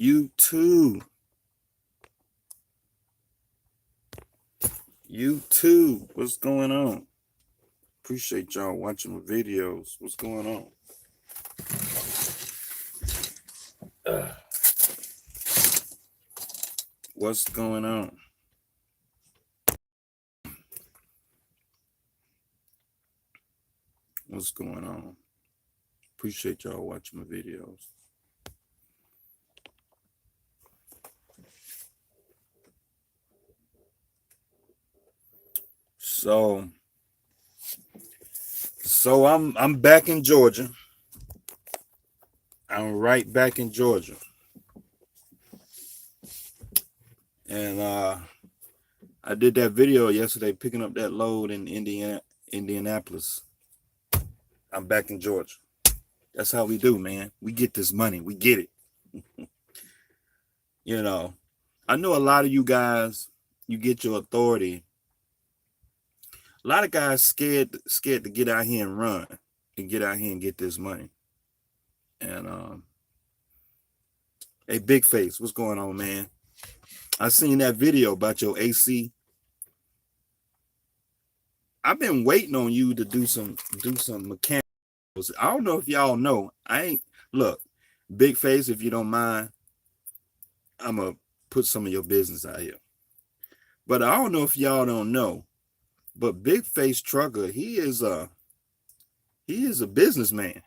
You too. You too. What's going on? Appreciate y'all watching my videos. What's going on? What's going on? What's going on? Appreciate y'all watching my videos. So I'm back in Georgia. I'm right back in Georgia. And I did that video yesterday picking up that load in Indianapolis. I'm back in Georgia. That's how we do, man. We get this money. We get it. I know a lot of you guys, you get your authority. A lot of guys scared to get out here and run and get out here and get this money. And hey, Big Face, what's going on, man? I seen that video about your AC. I've been waiting on you to do some mechanicals. I don't know if y'all know. Look, Big Face, if you don't mind, I'm gonna put some of your business out here. But I don't know if y'all don't know, but Big Face Trucker, he is a businessman.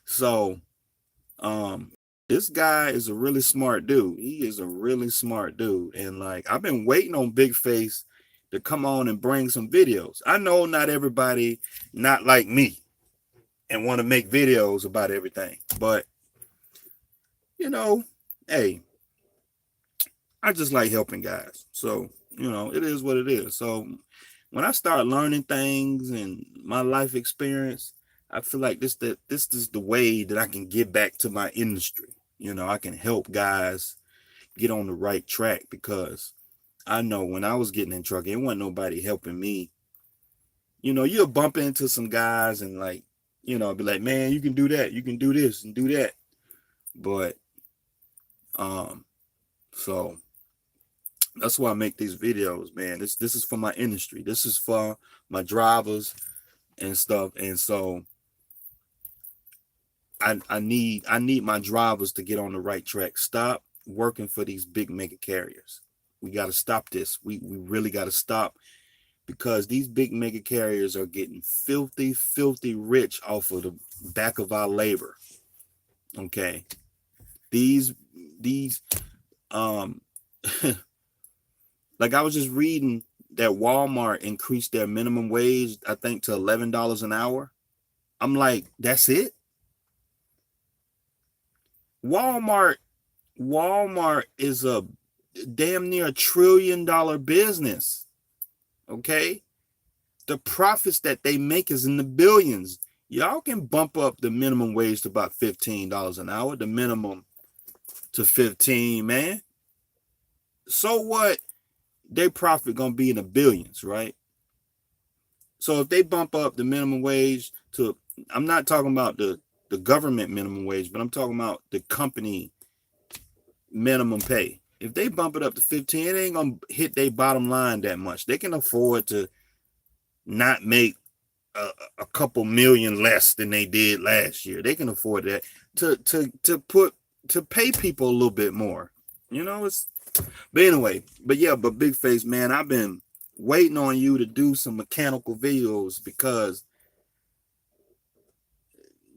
So this guy is a really smart dude. He is a really smart dude. And like, I've been waiting on Big Face to come on and bring some videos. I know not everybody not like me and want to make videos about everything, but hey, I just like helping guys. So, it is what it is. So when I start learning things and my life experience, I feel like this is the way that I can get back to my industry. I can help guys get on the right track, because I know when I was getting in trucking, it wasn't nobody helping me. You'll bump into some guys and like, be like, man, you can do that, you can do this and do that. But so that's why I make these videos, man. This is for my industry. This is for my drivers and stuff. And so I need my drivers to get on the right track. Stop working for these big mega carriers. We got to stop this. We really got to stop, because these big mega carriers are getting filthy rich off of the back of our labor. Okay. These like, I was just reading that Walmart increased their minimum wage, I think, to $11 an hour. I'm like, that's it? Walmart is a damn near $1 trillion business. Okay. The profits that they make is in the billions. Y'all can bump up the minimum wage to about $15 an hour, the minimum to 15, man. So what? Their profit gonna be in the billions, right? So if they bump up the minimum wage to, I'm not talking about the government minimum wage, but I'm talking about the company minimum pay. If they bump it up to 15, it ain't gonna hit their bottom line that much. They can afford to not make a couple million less than they did last year. They can afford that to pay people a little bit more. But anyway, but Big Face, man, I've been waiting on you to do some mechanical videos, because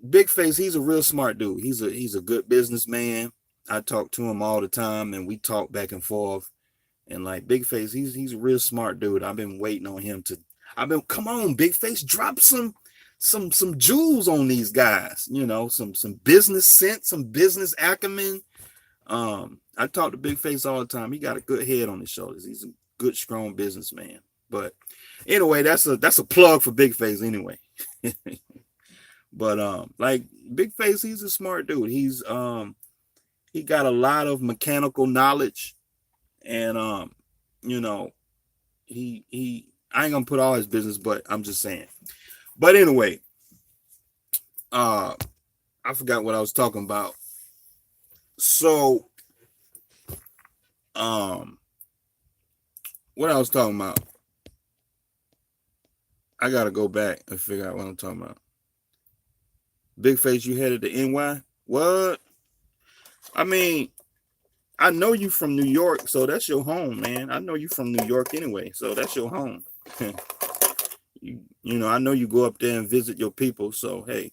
Big Face, he's a real smart dude. He's a good businessman. I talk to him all the time, and we talk back and forth. And like, Big Face, he's a real smart dude. I've been waiting on him to. Come on, Big Face, drop some jewels on these guys. Some business sense, some business acumen. I talk to Big Face all the time. He got a good head on his shoulders. He's a good, strong businessman. But anyway, that's a plug for Big Face anyway. But like, Big Face, he's a smart dude. He got a lot of mechanical knowledge, and he I ain't gonna put all his business, but I'm just saying. But anyway, I forgot what I was talking about. So, what I was talking about, I gotta go back and figure out what I'm talking about. Big Face, you headed to NY? What? I mean, I know you from New York, so that's your home, man. I know you from New York anyway, so that's your home. You know, I know you go up there and visit your people, so hey,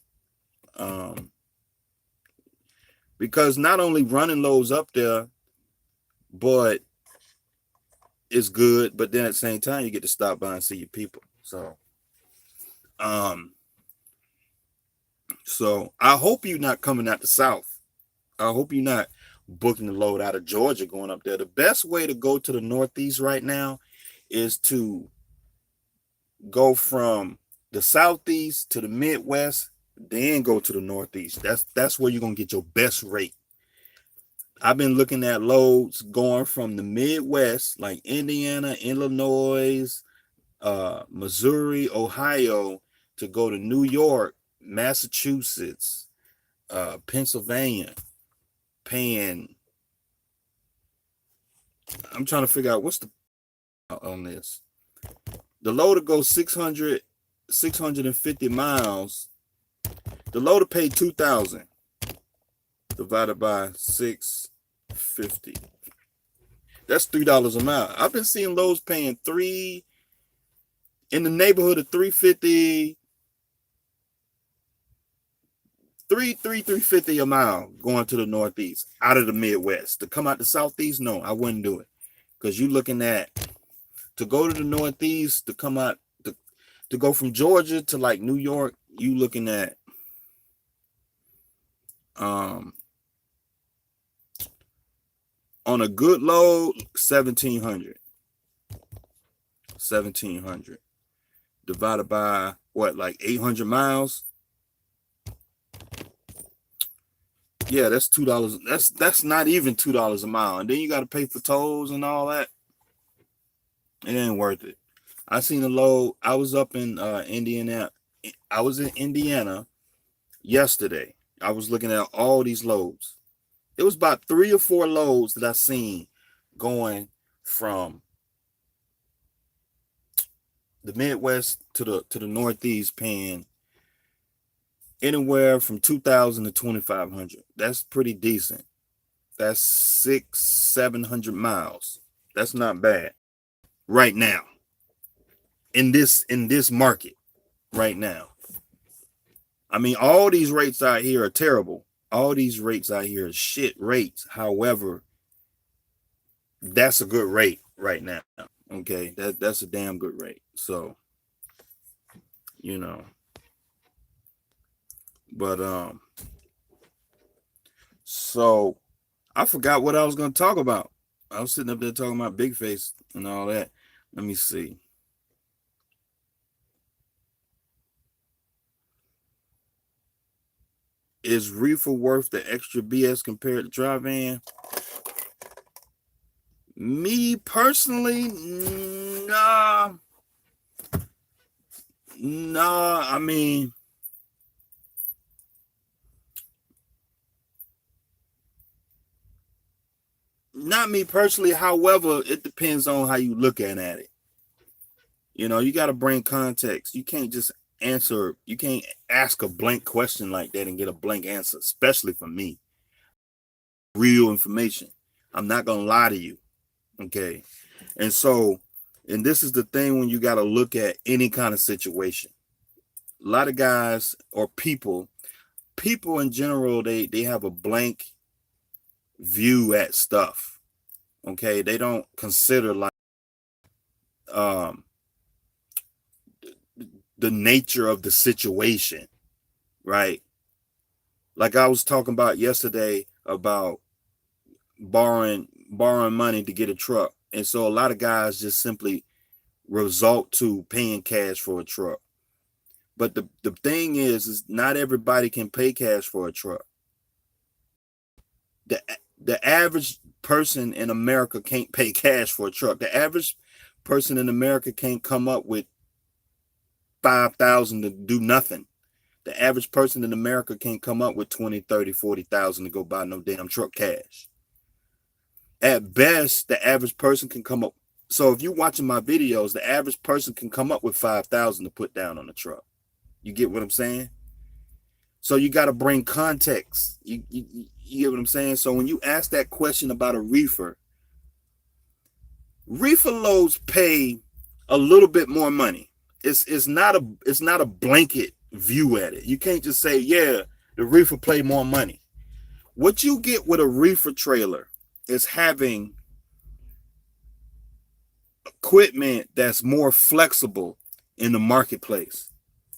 um, because not only running lows up there, but it's good, but then at the same time you get to stop by and see your people. Um, so I hope you're not coming out the South. I hope you're not booking the load out of Georgia going up there. The best way to go to the Northeast right now is to go from the Southeast to the Midwest, then go to the Northeast. That's where you're gonna get your best rate. I've been looking at loads going from the Midwest, like Indiana, Illinois, Missouri, Ohio, to go to New York, Massachusetts, Pennsylvania, paying. I'm trying to figure out what's the on this. The loader goes 650 miles. The loader paid 2,000 divided by 650. That's $3 a mile. I've been seeing loads paying three in the neighborhood of 350, 350 a mile going to the Northeast out of the Midwest. To come out the Southeast, no, I wouldn't do it. Because you're looking at to go to the Northeast, to come out to go from Georgia to like New York, you looking at on a good load, 1,700 divided by what, like 800 miles. Yeah, that's $2. That's not even $2 a mile, and then you got to pay for tolls and all that. It ain't worth it. I seen a load. I was up in Indiana. I was in Indiana yesterday. I was looking at all these loads. It was about 3 or 4 loads that I seen going from the Midwest to the Northeast, paying anywhere from 2,000 to 2,500. That's pretty decent. That's 600-700 miles. That's not bad right now in this market right now. I mean, all these rates out here are terrible. All these rates out here are shit rates. However, that's a good rate right now. Okay, that's a damn good rate. So, you know, but so I forgot what I was gonna talk about. I was sitting up there talking about Big Face and all that. Let me see. Is reefer worth the extra BS compared to dry van? Me personally, nah. I mean, not me personally. However, it depends on how you look at it. You know, you got to bring context. You can't just answer. You can't ask a blank question like that and get a blank answer, especially for me. Real information. I'm not going to lie to you. Okay. And so, and this is the thing when you got to look at any kind of situation. A lot of guys or people in general, they have a blank view at stuff. Okay. They don't consider like, the nature of the situation, right? Like I was talking about yesterday about borrowing money to get a truck. And so a lot of guys just simply resort to paying cash for a truck. But the thing is not everybody can pay cash for a truck. The average person in America can't pay cash for a truck. The average person in America can't come up with 5,000 to do nothing. The average person in America can't come up with 20, 30, 40,000 to go buy no damn truck cash. At best, the average person can come up. So if you're watching my videos, the average person can come up with 5,000 to put down on the truck. You get what I'm saying? So you got to bring context. You get what I'm saying? So when you ask that question about a reefer loads pay a little bit more money. It's not a blanket view at it. You can't just say, yeah, the reefer pay more money. What you get with a reefer trailer is having equipment that's more flexible in the marketplace.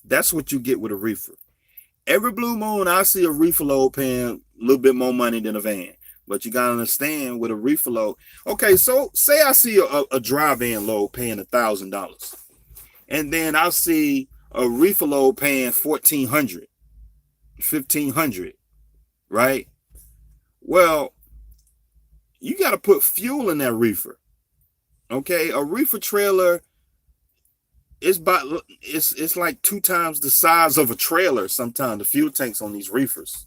That's what you get with a reefer. Every blue moon, I see a reefer load paying a little bit more money than a van. But you got to understand with a reefer load. Okay, so say I see a dry van load paying $1,000. And then I see a reefer load paying $1,400, $1,500, right? Well, you got to put fuel in that reefer. Okay, a reefer trailer is it's like 2 times the size of a trailer. Sometimes the fuel tanks on these reefers.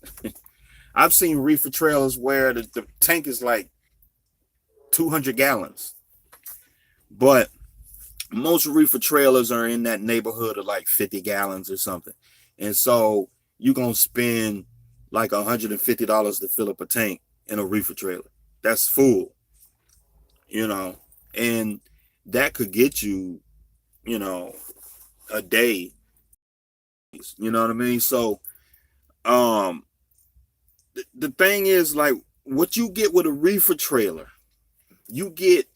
I've seen reefer trailers where the tank is like 200 gallons, but most reefer trailers are in that neighborhood of like 50 gallons or something. And so you're going to spend like $150 to fill up a tank in a reefer trailer. That's full, and that could get you, a day, you know what I mean? So, the thing is, like, what you get with a reefer trailer, you get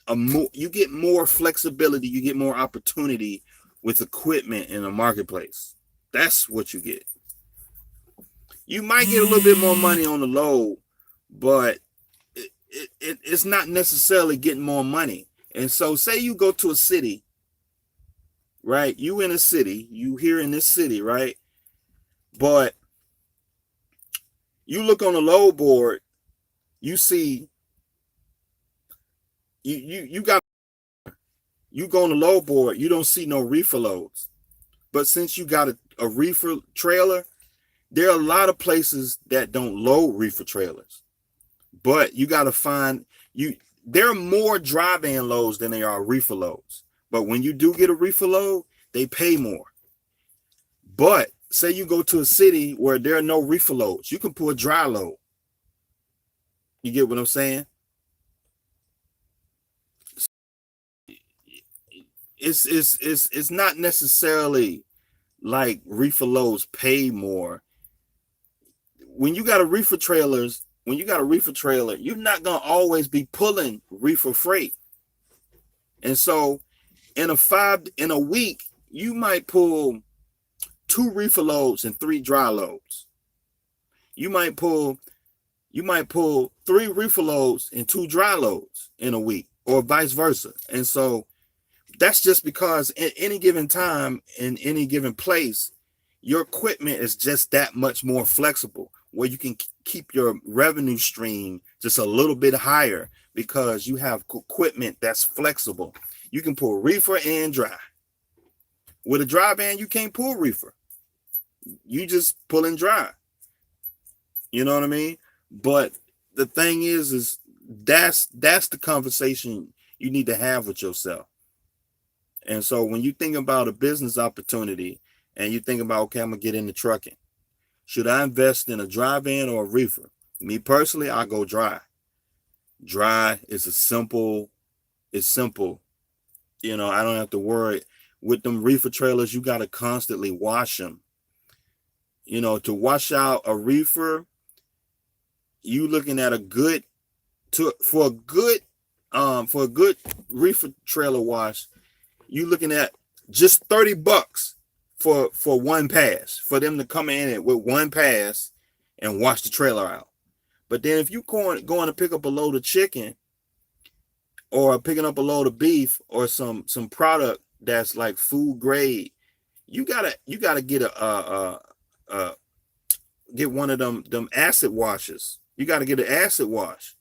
more flexibility, you get more opportunity with equipment in the marketplace. That's what you get. You might get a little bit more money on the load, but it's not necessarily getting more money. And so say you go to a city, right? You in a city, you here in this city, right? But you look on the load board, you see you go on the load board, you don't see no reefer loads. But since you got a reefer trailer, there are a lot of places that don't load reefer trailers. But you got to find there are more dry van loads than there are reefer loads. But when you do get a reefer load, they pay more. But say you go to a city where there are no reefer loads, you can pull a dry load. You get what I'm saying? It's not necessarily like reefer loads pay more. When you got a reefer trailer, you're not gonna always be pulling reefer freight. And so in a week, you might pull 2 reefer loads and 3 dry loads. You might pull 3 reefer loads and 2 dry loads in a week, or vice versa. And so that's just because at any given time in any given place, your equipment is just that much more flexible, where you can keep your revenue stream just a little bit higher because you have equipment that's flexible. You can pull reefer and dry. With a dry van, you can't pull reefer. You just pull and dry. You know what I mean? But the thing is that's the conversation you need to have with yourself. And so when you think about a business opportunity and you think about, okay, I'm gonna get into trucking, should I invest in a dry van or a reefer? Me personally, I go dry. Dry is simple. I don't have to worry. With them reefer trailers, you got to constantly wash them. To wash out a reefer, you looking at for a good reefer trailer wash, you looking at just $30 for one pass, for them to come in with one pass and wash the trailer out. But then if you going to pick up a load of chicken or picking up a load of beef or some product that's like food grade, you gotta get get one of them acid washes. You got to get an acid wash.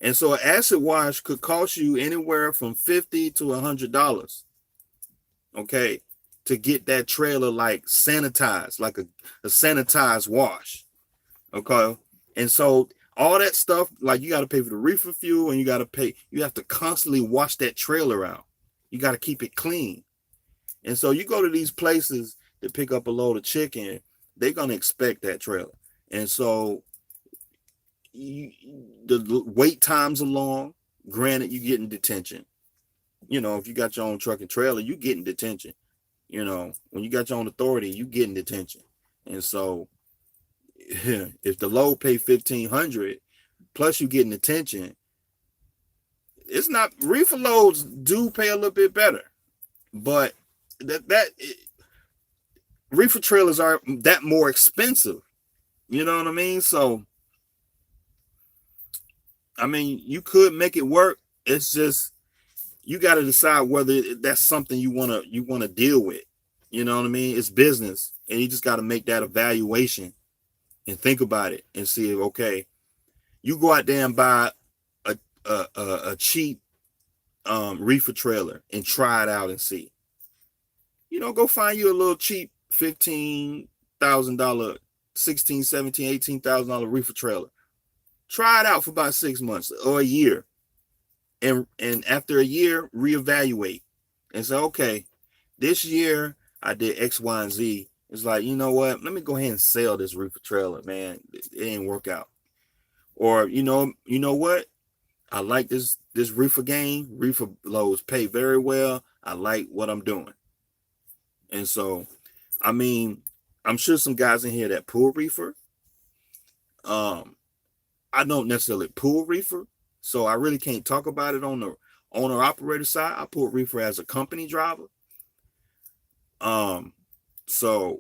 And so an acid wash could cost you anywhere from $50 to $100. Okay. to get that trailer like sanitized, like a sanitized wash. Okay. And so all that stuff, like you got to pay for the reefer fuel, and you have to constantly wash that trailer out. You got to keep it clean. And so you go to these places to pick up a load of chicken, they're going to expect that trailer. And so the wait times are long. Granted, you get in detention. You know, if you got your own truck and trailer, you get in detention. You know, when you got your own authority, you get in detention. And so if the load pay $1,500 plus you get in detention, it's not, reefer loads do pay a little bit better, but reefer trailers are that more expensive. You know what I mean? So, I mean, you could make it work. It's just, you got to decide whether that's something you want to deal with. You know what I mean? It's business, and you just got to make that evaluation and think about it and see, okay, you go out there and buy a cheap reefer trailer and try it out and see. You know, go find you a little cheap $15,000, $16,000, $17,000, $18,000 reefer trailer. Try it out for about 6 months or a year. And after a year, reevaluate and say, okay, this year I did X, Y, and Z. It's like, you know what? Let me go ahead and sell this reefer trailer, man. It didn't work out. Or, you know what? I like this reefer game. Reefer loads pay very well. I like what I'm doing. And so, I mean, I'm sure some guys in here that pull reefer. I don't necessarily pull reefer, so I really can't talk about it on the owner operator side. I pull reefer as a company driver. So,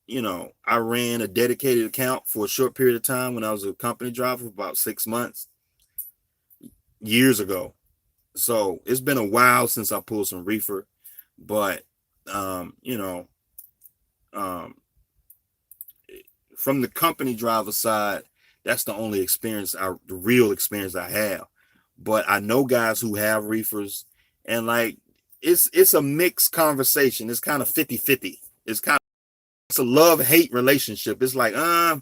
you know, I ran a dedicated account for a short period of time when I was a company driver for about 6 months years ago. So it's been a while since I pulled some reefer, but, you know, from the company driver side, that's the only experience, the real experience I have. But I know guys who have reefers, and like, it's a mixed conversation. It's kind of 50-50. It's a love-hate relationship. It's like, I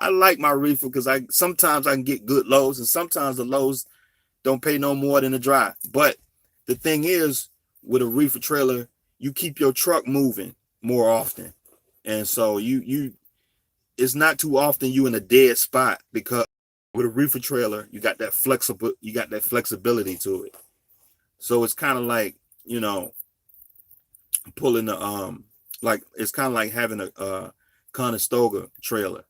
like my reefer because sometimes I can get good loads, and sometimes the loads don't pay no more than the dry. But the thing is, with a reefer trailer, you keep your truck moving more often. And so it's not too often you in a dead spot, because with a reefer trailer, you got that flexibility to it. So it's kind of like, you know, pulling the like, it's kind of like having a Conestoga trailer.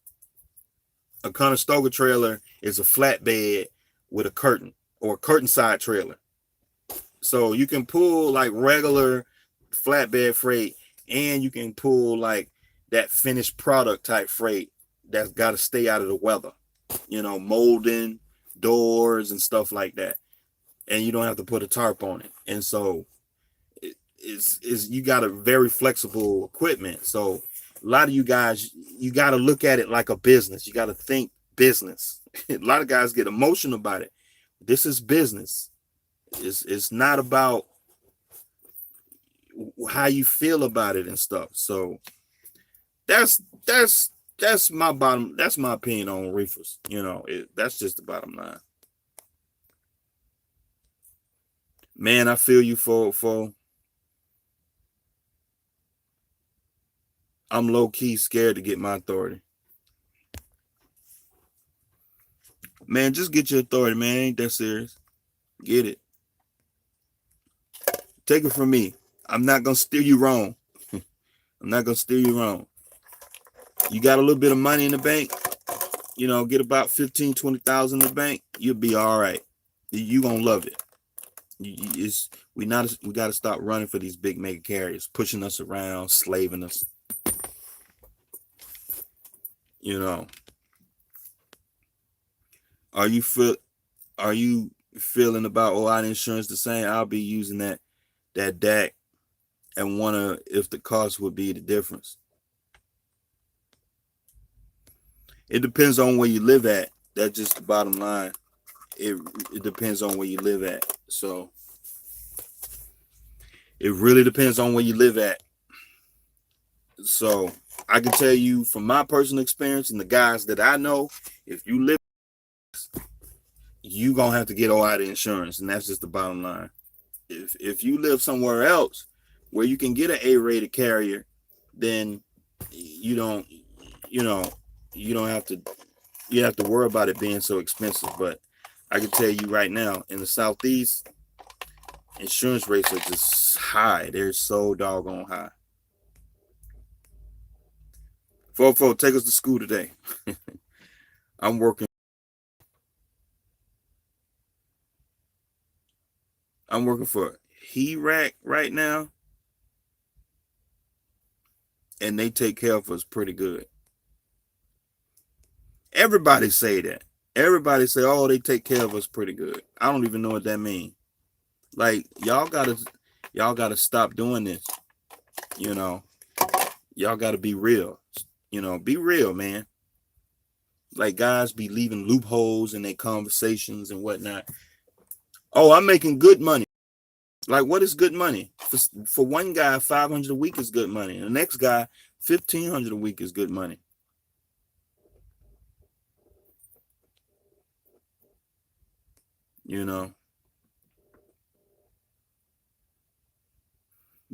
A Conestoga trailer is a flatbed with a curtain, or a curtain side trailer. So you can pull like regular flatbed freight, and you can pull like that finished product type freight that's got to stay out of the weather, you know, molding, doors and stuff like that. And you don't have to put a tarp on it. And so you got a very flexible equipment. So a lot of you guys, you got to look at it like a business. You got to think business. A lot of guys get emotional about it. This is business. It's not about how you feel about it and stuff. So that's my opinion on reefers. You know, that's just the bottom line. Man, I feel you, for I'm low-key scared to get my authority. Man, just get your authority, man. Ain't that serious. Get it. Take it from me. I'm not going to steer you wrong. I'm not going to steer you wrong. You got a little bit of money in the bank, you know, get about 15, 20,000 in the bank, you'll be all right. You're going to love it. We got to stop running for these big mega carriers, pushing us around, slaving us. You know, are you feeling about OI insurance the same? I'll be using that DAC and wonder if the cost would be the difference. It depends on where you live at. That's just the bottom line. It depends on where you live at. So it really depends on where you live at. So I can tell you from my personal experience and the guys that I know, if you live, you gonna have to get OID insurance, and that's just the bottom line. If you live somewhere else where you can get an A-rated carrier, then you don't, you know, you don't have to, you have to worry about it being so expensive. But I can tell you right now, in the Southeast, insurance rates are just high. They're so doggone high. Fofo, take us to school today. I'm working for HERAC right now, and they take care of us pretty good. Everybody say that. Everybody say, oh, they take care of us pretty good. I don't even know what that means. Like, y'all gotta stop doing this. You know, y'all gotta be real. You know, be real, man. Like, guys be leaving loopholes in their conversations and whatnot. Oh, I'm making good money. Like, what is good money? For one guy, $500 a week is good money. And the next guy, $1,500 a week is good money. You know,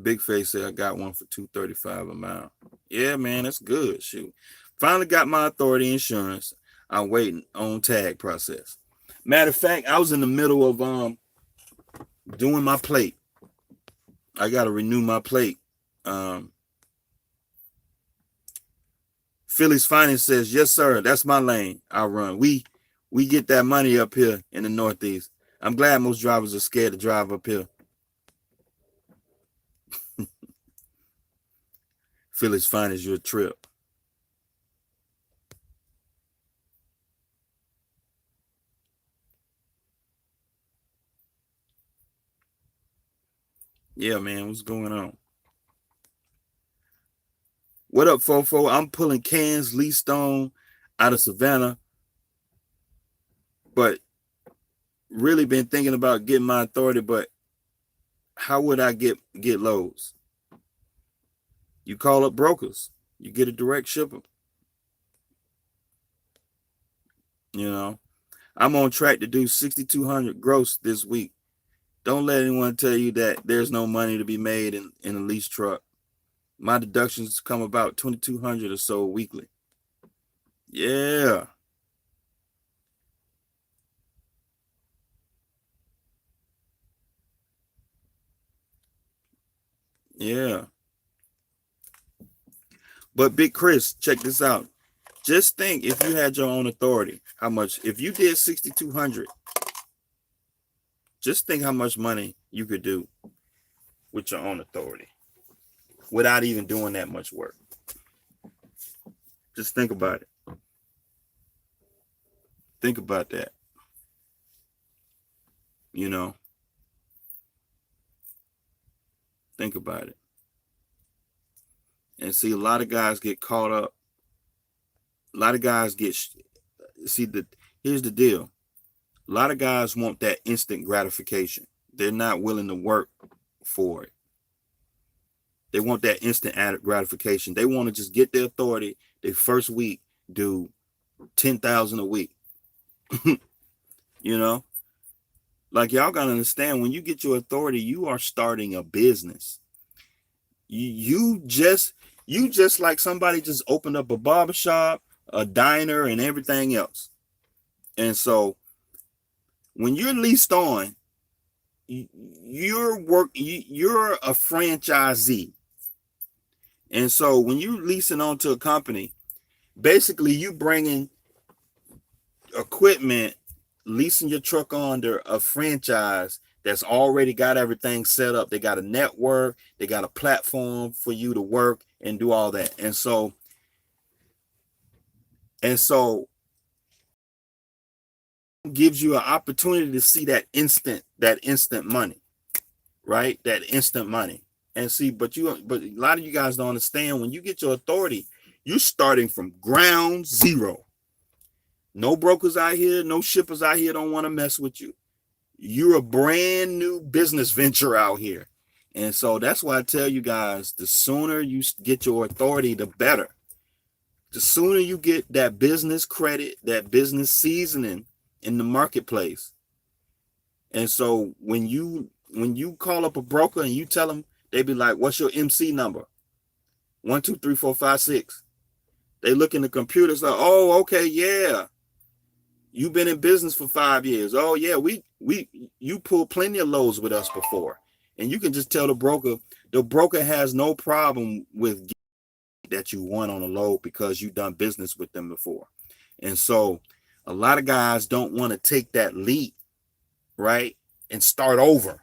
Big Face said I got one for $235 a mile. Yeah, man, that's good. Shoot. Finally got my authority insurance. I'm waiting on tag process. Matter of fact, I was in the middle of doing my plate. I gotta renew my plate. Philly's Finance says, yes, sir. That's my lane. I run. We get that money up here in the Northeast. I'm glad most drivers are scared to drive up here. Philly's Finance, your trip. Yeah, man, what's going on? What up, Fofo? I'm pulling cans, Lee Stone out of Savannah, but really been thinking about getting my authority, but how would I get loads? You call up brokers. You get a direct shipper. You know, I'm on track to do 6,200 gross this week. Don't let anyone tell you that there's no money to be made in a lease truck. My deductions come about 2,200 or so weekly. Yeah. Yeah. But Big Chris, check this out. Just think, if you had your own authority, how much, if you did 6,200, just think how much money you could do with your own authority without even doing that much work. Just think about it. Think about that. You know, think about it. And see, a lot of guys get caught up. A lot of guys get, here's the deal. A lot of guys want that instant gratification. They're not willing to work for it. They want that instant gratification. They want to just get their authority. Their first week do 10,000 a week. You know, like, y'all gotta understand, when you get your authority, you are starting a business. You just like somebody just opened up a barbershop, a diner, and everything else. And so when you're leased on, you're a franchisee. And so when you're leasing onto a company, basically you bringing equipment, leasing your truck under a franchise that's already got everything set up. They got a network, they got a platform for you to work and do all that. And so gives you an opportunity to see that instant money, right? That instant money. And see, but a lot of you guys don't understand, when you get your authority, you're starting from ground zero. No brokers out here, no shippers out here don't want to mess with you. You're a brand new business venture out here. And so that's why I tell you guys, the sooner you get your authority, the better. The sooner you get that business credit, that business seasoning in the marketplace. And so when you call up a broker and you tell them, they be like, what's your MC number? 1, 2, 3, 4, 5, 6. They look in the computers like, oh, okay, yeah. You've been in business for 5 years. Oh yeah, you pulled plenty of loads with us before. And you can just tell the broker has no problem with that you won on a load because you've done business with them before. And so a lot of guys don't want to take that leap, right? And start over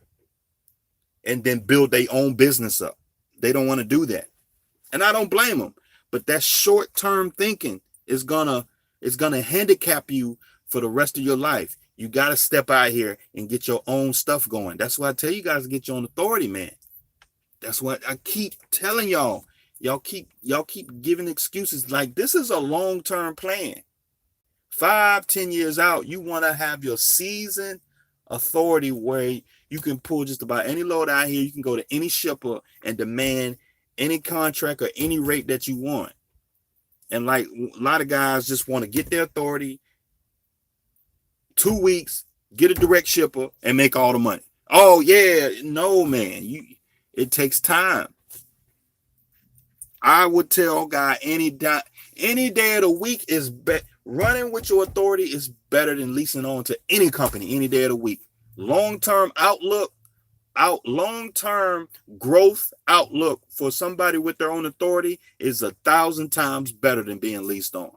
and then build their own business up. They don't want to do that. And I don't blame them. But that short-term thinking is gonna handicap you for the rest of your life. You got to step out here and get your own stuff going. That's why I tell you guys to get your own authority, man. That's what I keep telling y'all. Y'all keep giving excuses. Like, this is a long-term plan. 5, 10 years out, you want to have your seasoned authority where you can pull just about any load out here. You can go to any shipper and demand any contract or any rate that you want. And like a lot of guys just want to get their authority, 2 weeks, get a direct shipper and make all the money. Oh yeah, no man, it takes time. I would tell a guy any day of the week is better. Running with your authority is better than leasing on to any company any day of the week. Long-term outlook, long-term growth outlook for somebody with their own authority is 1,000 times better than being leased on.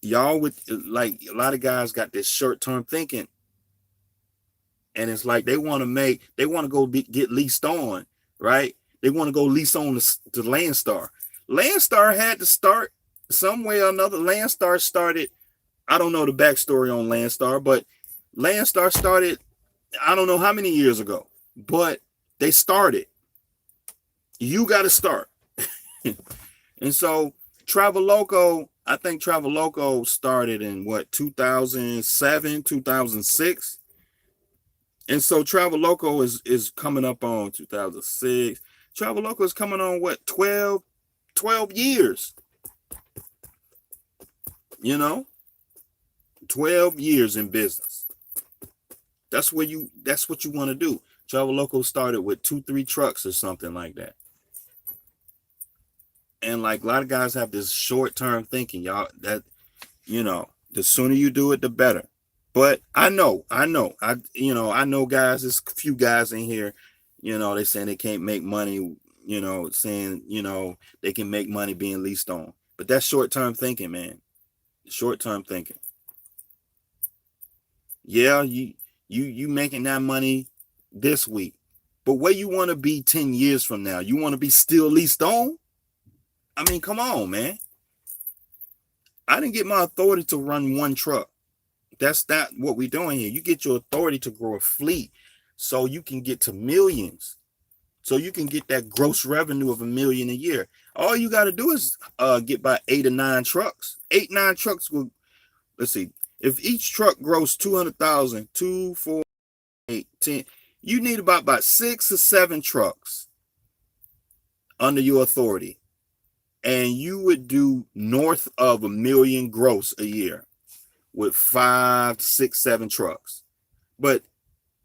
Y'all with, like, a lot of guys got this short-term thinking, and it's like they want to go get leased on, right? They want to go lease on to Landstar. Landstar had to start some way or another. Landstar started, I don't know the backstory on Landstar, but Landstar started, I don't know how many years ago, but they started. You got to start. And so Traveloco, I think Traveloco started in 2007, 2006. And so Traveloco is coming up on 2006. Traveloco is coming on 12 years. 12 years in business. That's what you want to do. Traveloco started with 2-3 trucks or something like that. And like a lot of guys have this short-term thinking, y'all, that, the sooner you do it, the better. But I know guys, there's a few guys in here, they saying they can't make money, saying, they can make money being leased on. But that's short-term thinking, man. Short-term thinking. Yeah, you making that money this week, but where you want to be 10 years from now? You want to be still leased on? I mean, come on, man. I didn't get my authority to run one truck. That's not what we're doing here. You get your authority to grow a fleet so you can get to millions. So you can get that gross revenue of $1 million a year. All you got to do is get by 8 or 9 trucks. 8, 9 trucks will, let's see, if each truck grows 200,000, 2, 4, 8, 10, you need about 6 or 7 trucks under your authority. And you would do north of $1 million gross a year with 5, 6, 7 trucks. But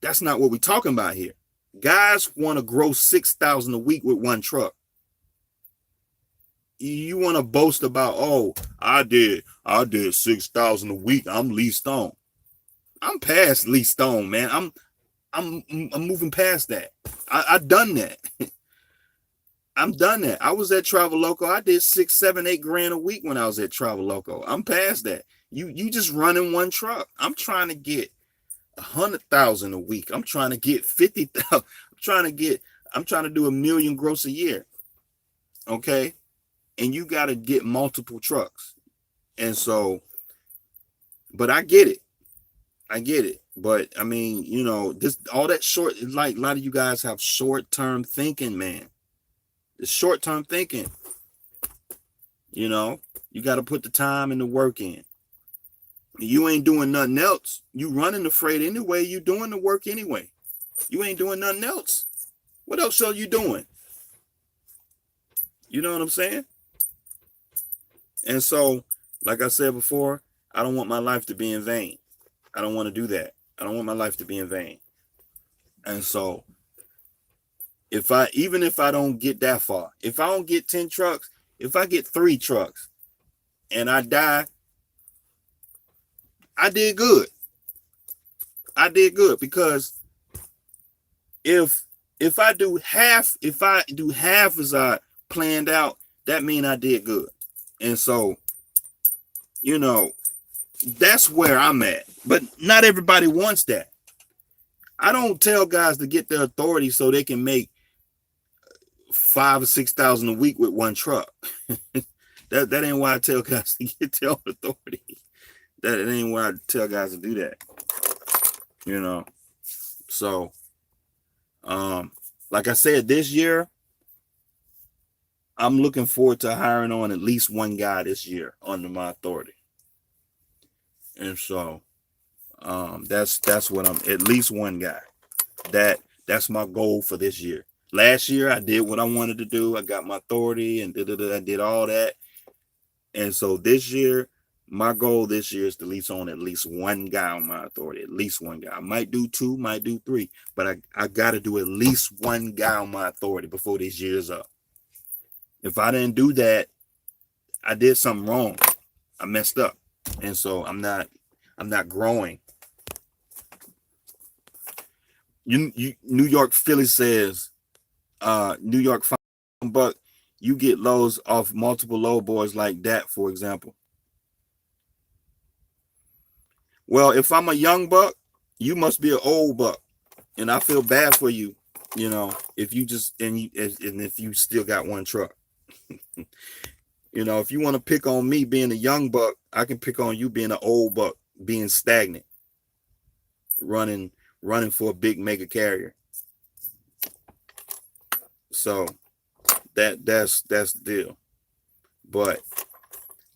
that's not what we're talking about here. Guys want to grow 6,000 a week with one truck. You want to boast about, oh, I did 6,000 a week. I'm leased on. I'm past leased on, man. I'm moving past that. I've done that. I'm done that. I was at Traveloco. I did 6, 7, 8 grand a week when I was at Traveloco. I'm past that. You just running one truck. I'm trying to get 100,000 a week. I'm trying to get 50,000. I'm trying to do $1 million gross a year. Okay. And you got to get multiple trucks. And so, but I get it. But I mean, all that short, like a lot of you guys have short-term thinking, man. The short-term thinking, you got to put the time and the work in. You ain't doing nothing else. You running the freight anyway. You doing the work anyway. You ain't doing nothing else. What else are you doing? You know what I'm saying? And so, like I said before, I don't want my life to be in vain. I don't want to do that. I don't want my life to be in vain. And so, even if I don't get that far, if I don't get 10 trucks, if I get 3 trucks and I die, I did good. I did good, because if I do half as I planned out, that means I did good. And so, you know, that's where I'm at. But not everybody wants that. I don't tell guys to get their authority so they can make 5,000 or 6,000 a week with one truck. that ain't why I tell guys to get their own authority. That ain't why I tell guys to do that. You know. So, like I said, this year, I'm looking forward to hiring on at least one guy this year under my authority. And so, that's what I'm, at least one guy. That's my goal for this year. Last year, I did what I wanted to do. I got my authority and I did all that. And so this year, my goal this year is to lease on at least one guy on my authority. At least one guy. I might do 2, might do 3, but I got to do at least one guy on my authority before this year's up. If I didn't do that, I did something wrong. I messed up. And so I'm not growing. New York Philly says, New York buck, you get lows off multiple low boys like that, for example. Well, if I'm a young buck, you must be an old buck, and I feel bad for you. You know, if you just and if you still got one truck. You know, if you want to pick on me being a young buck, I can pick on you being an old buck, being stagnant, running for a big mega carrier. So that's the deal. But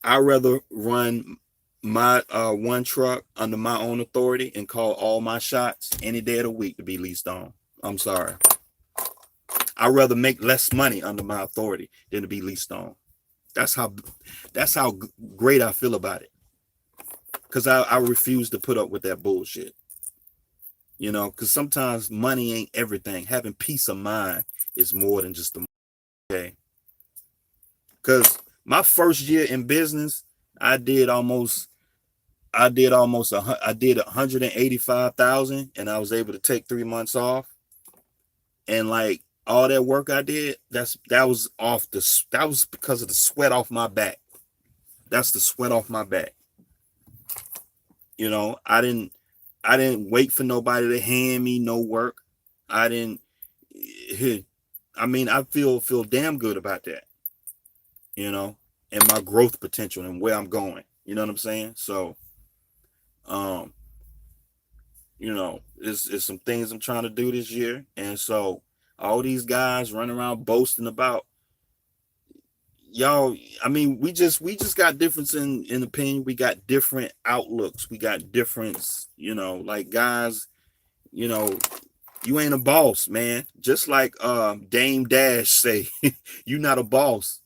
I'd rather run my one truck under my own authority and call all my shots any day of the week to be leased on. I'm sorry. I'd rather make less money under my authority than to be leased on. That's how great I feel about it. Because I refuse to put up with that bullshit. You know, because sometimes money ain't everything. Having peace of mind is more than just the money. Okay. Because my first year in business, I did 185,000, and I was able to take 3 months off. And like all that work I did, that was because of the sweat off my back. That's the sweat off my back. You know, I didn't wait for nobody to hand me no work. I feel damn good about that. You know, and my growth potential and where I'm going. You know what I'm saying? So, you know, it's some things I'm trying to do this year. And so all these guys running around boasting about, y'all, I mean, we just got difference in opinion. We got different outlooks. We got difference, you know, like guys, you know, you ain't a boss, man. Just like Dame Dash say, you not a boss.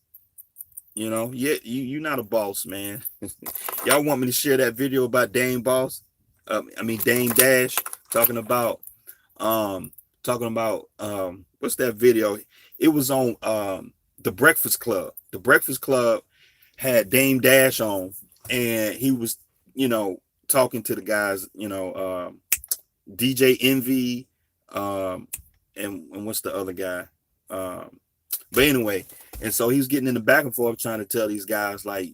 You know, yeah, you're not a boss, man. Y'all want me to share that video about Dame Dash talking about what's that video? It was on The Breakfast Club. The Breakfast Club had Dame Dash on, and he was, you know, talking to the guys, you know, DJ Envy, and what's the other guy? But anyway, and so he was getting in the back and forth trying to tell these guys, like,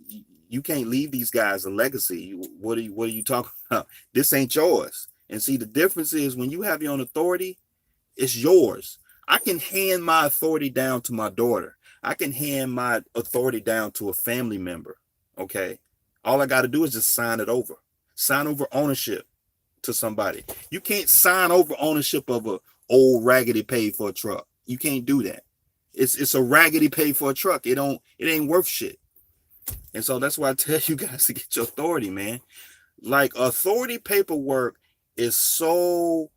you can't leave these guys a legacy. What are you talking about? This ain't yours. And see, the difference is when you have your own authority, it's yours. I can hand my authority down to my daughter. I can hand my authority down to a family member. Okay. All I got to do is just sign it over. Sign over ownership to somebody. You can't sign over ownership of a old raggedy paid for a truck. You can't do that. It's a raggedy paid for a truck. It ain't worth shit. And so that's why I tell you guys to get your authority, man. Like, authority paperwork is so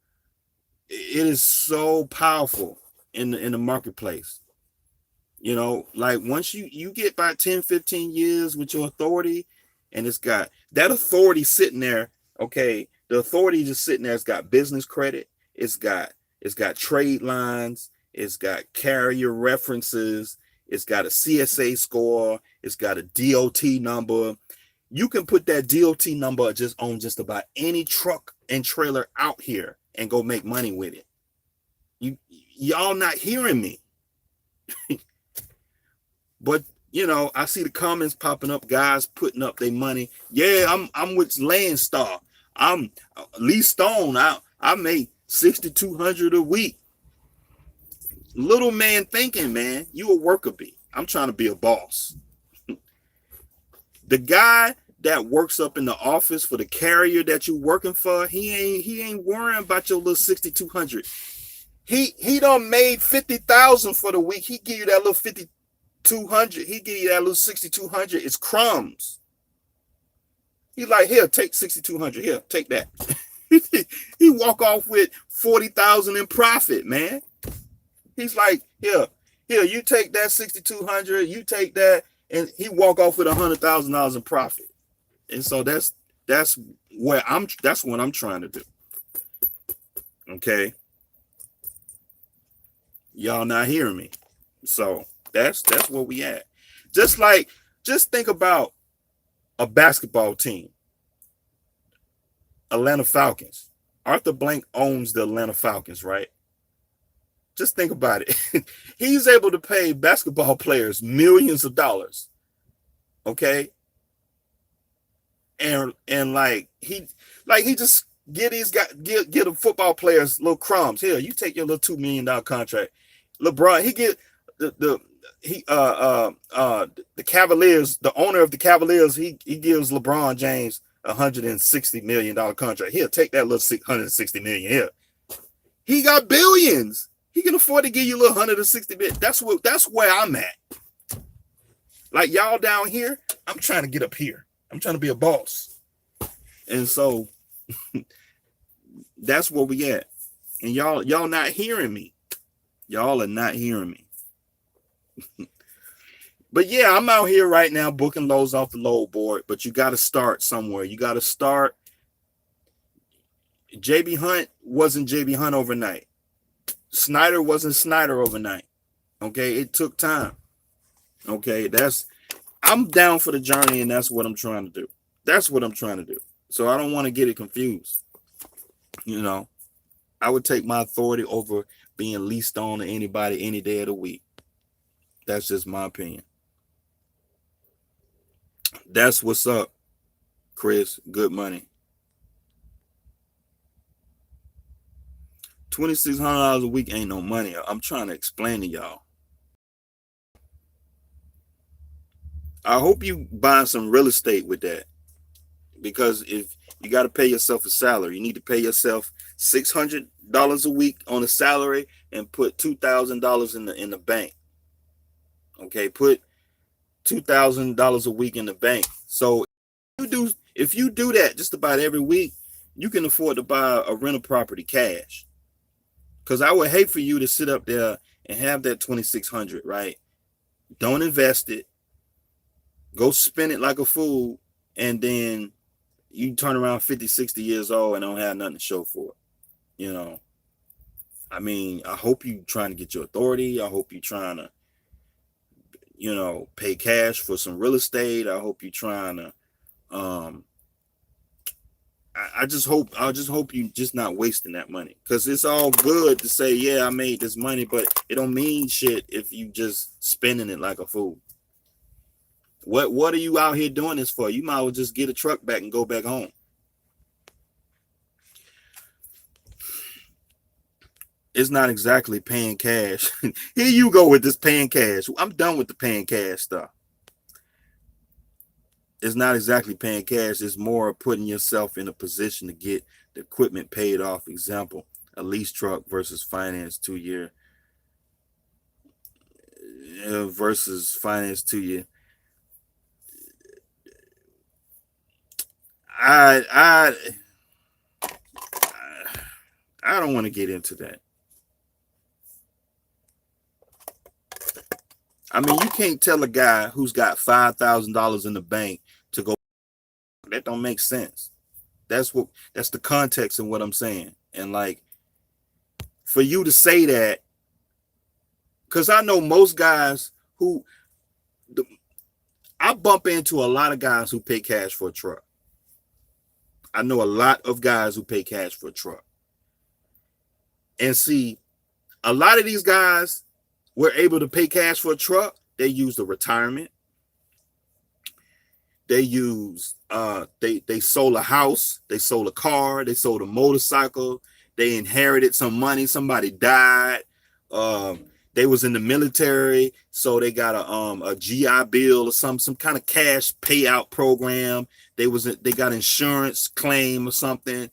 It is so powerful in the marketplace. You know, like once you get about 10, 15 years with your authority, and it's got that authority sitting there. Okay, the authority just sitting there. It's got business credit. It's got trade lines. It's got carrier references. It's got a CSA score. It's got a DOT number. You can put that DOT number just on just about any truck and trailer out here and go make money with it. Y'all not hearing me. But you know, I see the comments popping up, guys putting up their money. Yeah, I'm with Landstar. I'm Lee Stone. I make 6,200 a week. Little man thinking, man, you a worker bee. I'm trying to be a boss. The guy that works up in the office for the carrier that you working for, he ain't worrying about your little 6,200. He done made 50,000 for the week. He give you that little 5,200. He give you that little 6,200. It's crumbs. He like, here, take 6,200. Here, take that. He walk off with 40,000 in profit, man. He's like, here, you take that 6,200. You take that, and he walk off with $100,000 in profit. And so that's what I'm trying to do. Okay, y'all not hearing me. So that's where we at. Just think about a basketball team. Atlanta Falcons. Arthur Blank owns the Atlanta Falcons, right? Just think about it. He's able to pay basketball players millions of dollars. Okay? And he just get the football players little crumbs. Here, you take your little $2 million contract. LeBron, he get the Cavaliers, the owner of the Cavaliers, he gives LeBron James $160 million contract. Here, take that little $160 million here. He got billions. He can afford to give you a little $160 million. That's where I'm at. Like y'all down here, I'm trying to get up here. I'm trying to be a boss. And so that's where we at. And y'all not hearing me. Y'all are not hearing me. But yeah, I'm out here right now booking loads off the load board, but you got to start somewhere. You got to start. JB Hunt wasn't JB Hunt overnight. Snyder wasn't Snyder overnight. Okay, it took time. Okay, I'm down for the journey, and that's what I'm trying to do. That's what I'm trying to do. So I don't want to get it confused. You know, I would take my authority over being leased on to anybody any day of the week. That's just my opinion. That's what's up, Chris. Good money. $2,600 a week ain't no money. I'm trying to explain to y'all. I hope you buy some real estate with that, because if you got to pay yourself a salary, you need to pay yourself $600 a week on a salary and put $2,000 in the bank. Okay, put $2,000 a week in the bank. So if you do that just about every week, you can afford to buy a rental property cash. Because I would hate for you to sit up there and have that $2,600, right? Don't invest it. Go spend it like a fool, and then you turn around 50, 60 years old and don't have nothing to show for it. You know, I mean, I hope you trying to get your authority. I hope you trying to, pay cash for some real estate. I hope you trying to, I just hope you just not wasting that money, because it's all good to say, yeah, I made this money, but it don't mean shit if you just spending it like a fool. What are you out here doing this for? You might as well just get a truck back and go back home. It's not exactly paying cash. Here you go with this paying cash. I'm done with the paying cash stuff. It's not exactly paying cash. It's more putting yourself in a position to get the equipment paid off. Example, a lease truck versus finance 2-year versus finance 2-year. I I don't want to get into that. I mean, you can't tell a guy who's got $5,000 in the bank to go. That don't make sense. That's the context of what I'm saying. And like, for you to say that, because I know most guys I bump into a lot of guys who pay cash for a truck. I know a lot of guys who pay cash for a truck. And see, a lot of these guys were able to pay cash for a truck. They used the retirement. They used they sold a house, they sold a car, they sold a motorcycle, they inherited some money, somebody died. They was in the military, so they got a GI Bill or some kind of cash payout program. They got insurance claim or something.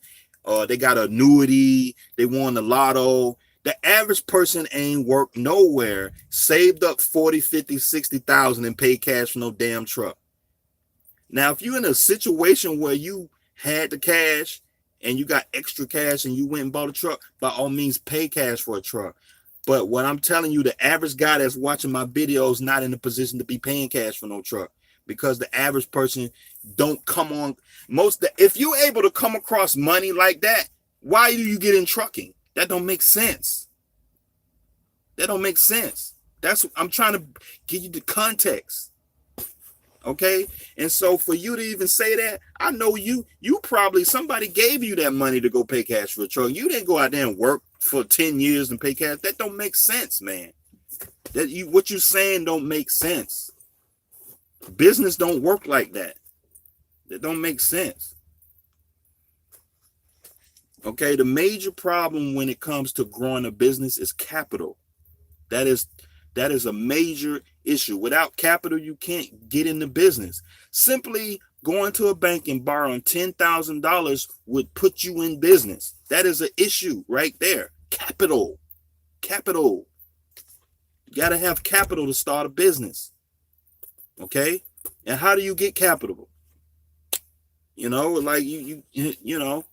They got an annuity. They won the lotto. The average person ain't worked nowhere, saved up 40, 50, 60,000 and paid cash for no damn truck. Now, if you're in a situation where you had the cash and you got extra cash and you went and bought a truck, by all means, pay cash for a truck. But what I'm telling you, the average guy that's watching my videos not in a position to be paying cash for no truck, because the average person don't come on. If you're able to come across money like that, why do you get in trucking? That don't make sense. That don't make sense. I'm trying to give you the context. Okay. And so for you to even say that, I know you probably, somebody gave you that money to go pay cash for a truck. You didn't go out there and work for 10 years and pay cash. That don't make sense, man. What you're saying don't make sense. Business don't work like that. That don't make sense. Okay. The major problem when it comes to growing a business is capital. That is a major issue. Without capital, you can't get in the business. Simply going to a bank and borrowing $10,000 would put you in business. That is an issue right there. Capital. You got to have capital to start a business. Okay? And how do you get capital? Like you know.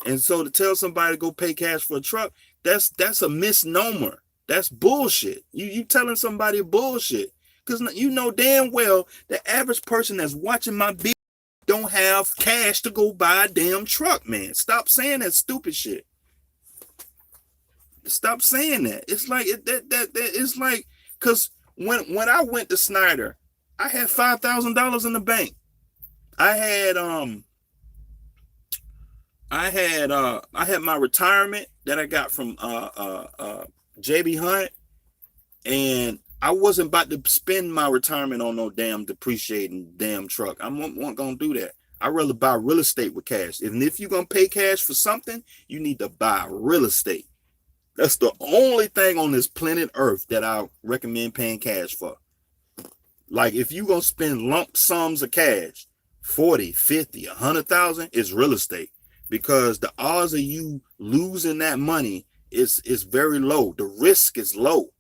And so to tell somebody to go pay cash for a truck, that's a misnomer. That's bullshit. You telling somebody bullshit, because you know damn well the average person that's watching my video don't have cash to go buy a damn truck, man. Stop saying that stupid shit. Stop saying that. It's like it's like, because when I went to Snyder, I had $5,000 in the bank. I had my retirement that I got from JB Hunt, and I wasn't about to spend my retirement on no damn depreciating damn truck. I wasn't gonna do that. I'd rather buy real estate with cash. And if you're gonna pay cash for something, you need to buy real estate. That's the only thing on this planet Earth that I recommend paying cash for. Like, if you're gonna spend lump sums of cash, 40, 50, 100,000, it's real estate, because the odds of you losing that money is very low. The risk is low.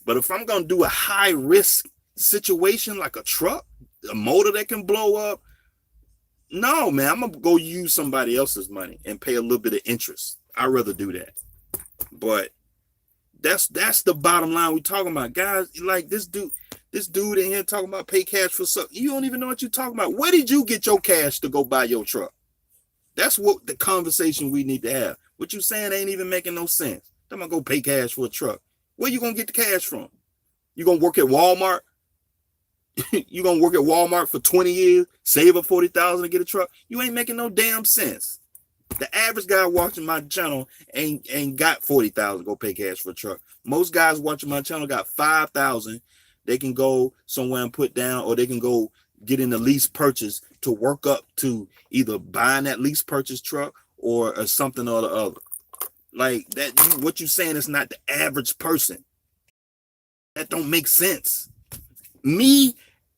But if I'm going to do a high risk situation like a truck, a motor that can blow up, no, man, I'm going to go use somebody else's money and pay a little bit of interest. I'd rather do that. But that's the bottom line we're talking about, guys. Like this dude in here talking about pay cash for something. You don't even know what you're talking about. Where did you get your cash to go buy your truck? That's what the conversation we need to have. What you saying ain't even making no sense. I'm gonna go pay cash for a truck. Where you gonna get the cash from? You gonna work at Walmart? You gonna work at Walmart for 20 years, save up 40,000 to get a truck? You ain't making no damn sense. The average guy watching my channel ain't got 40,000 to go pay cash for a truck. Most guys watching my channel got 5,000. They can go somewhere and put down, or they can go get in the lease purchase to work up to either buying that lease purchase truck or something or the other. Like that, what you saying is not the average person. That don't make sense. Me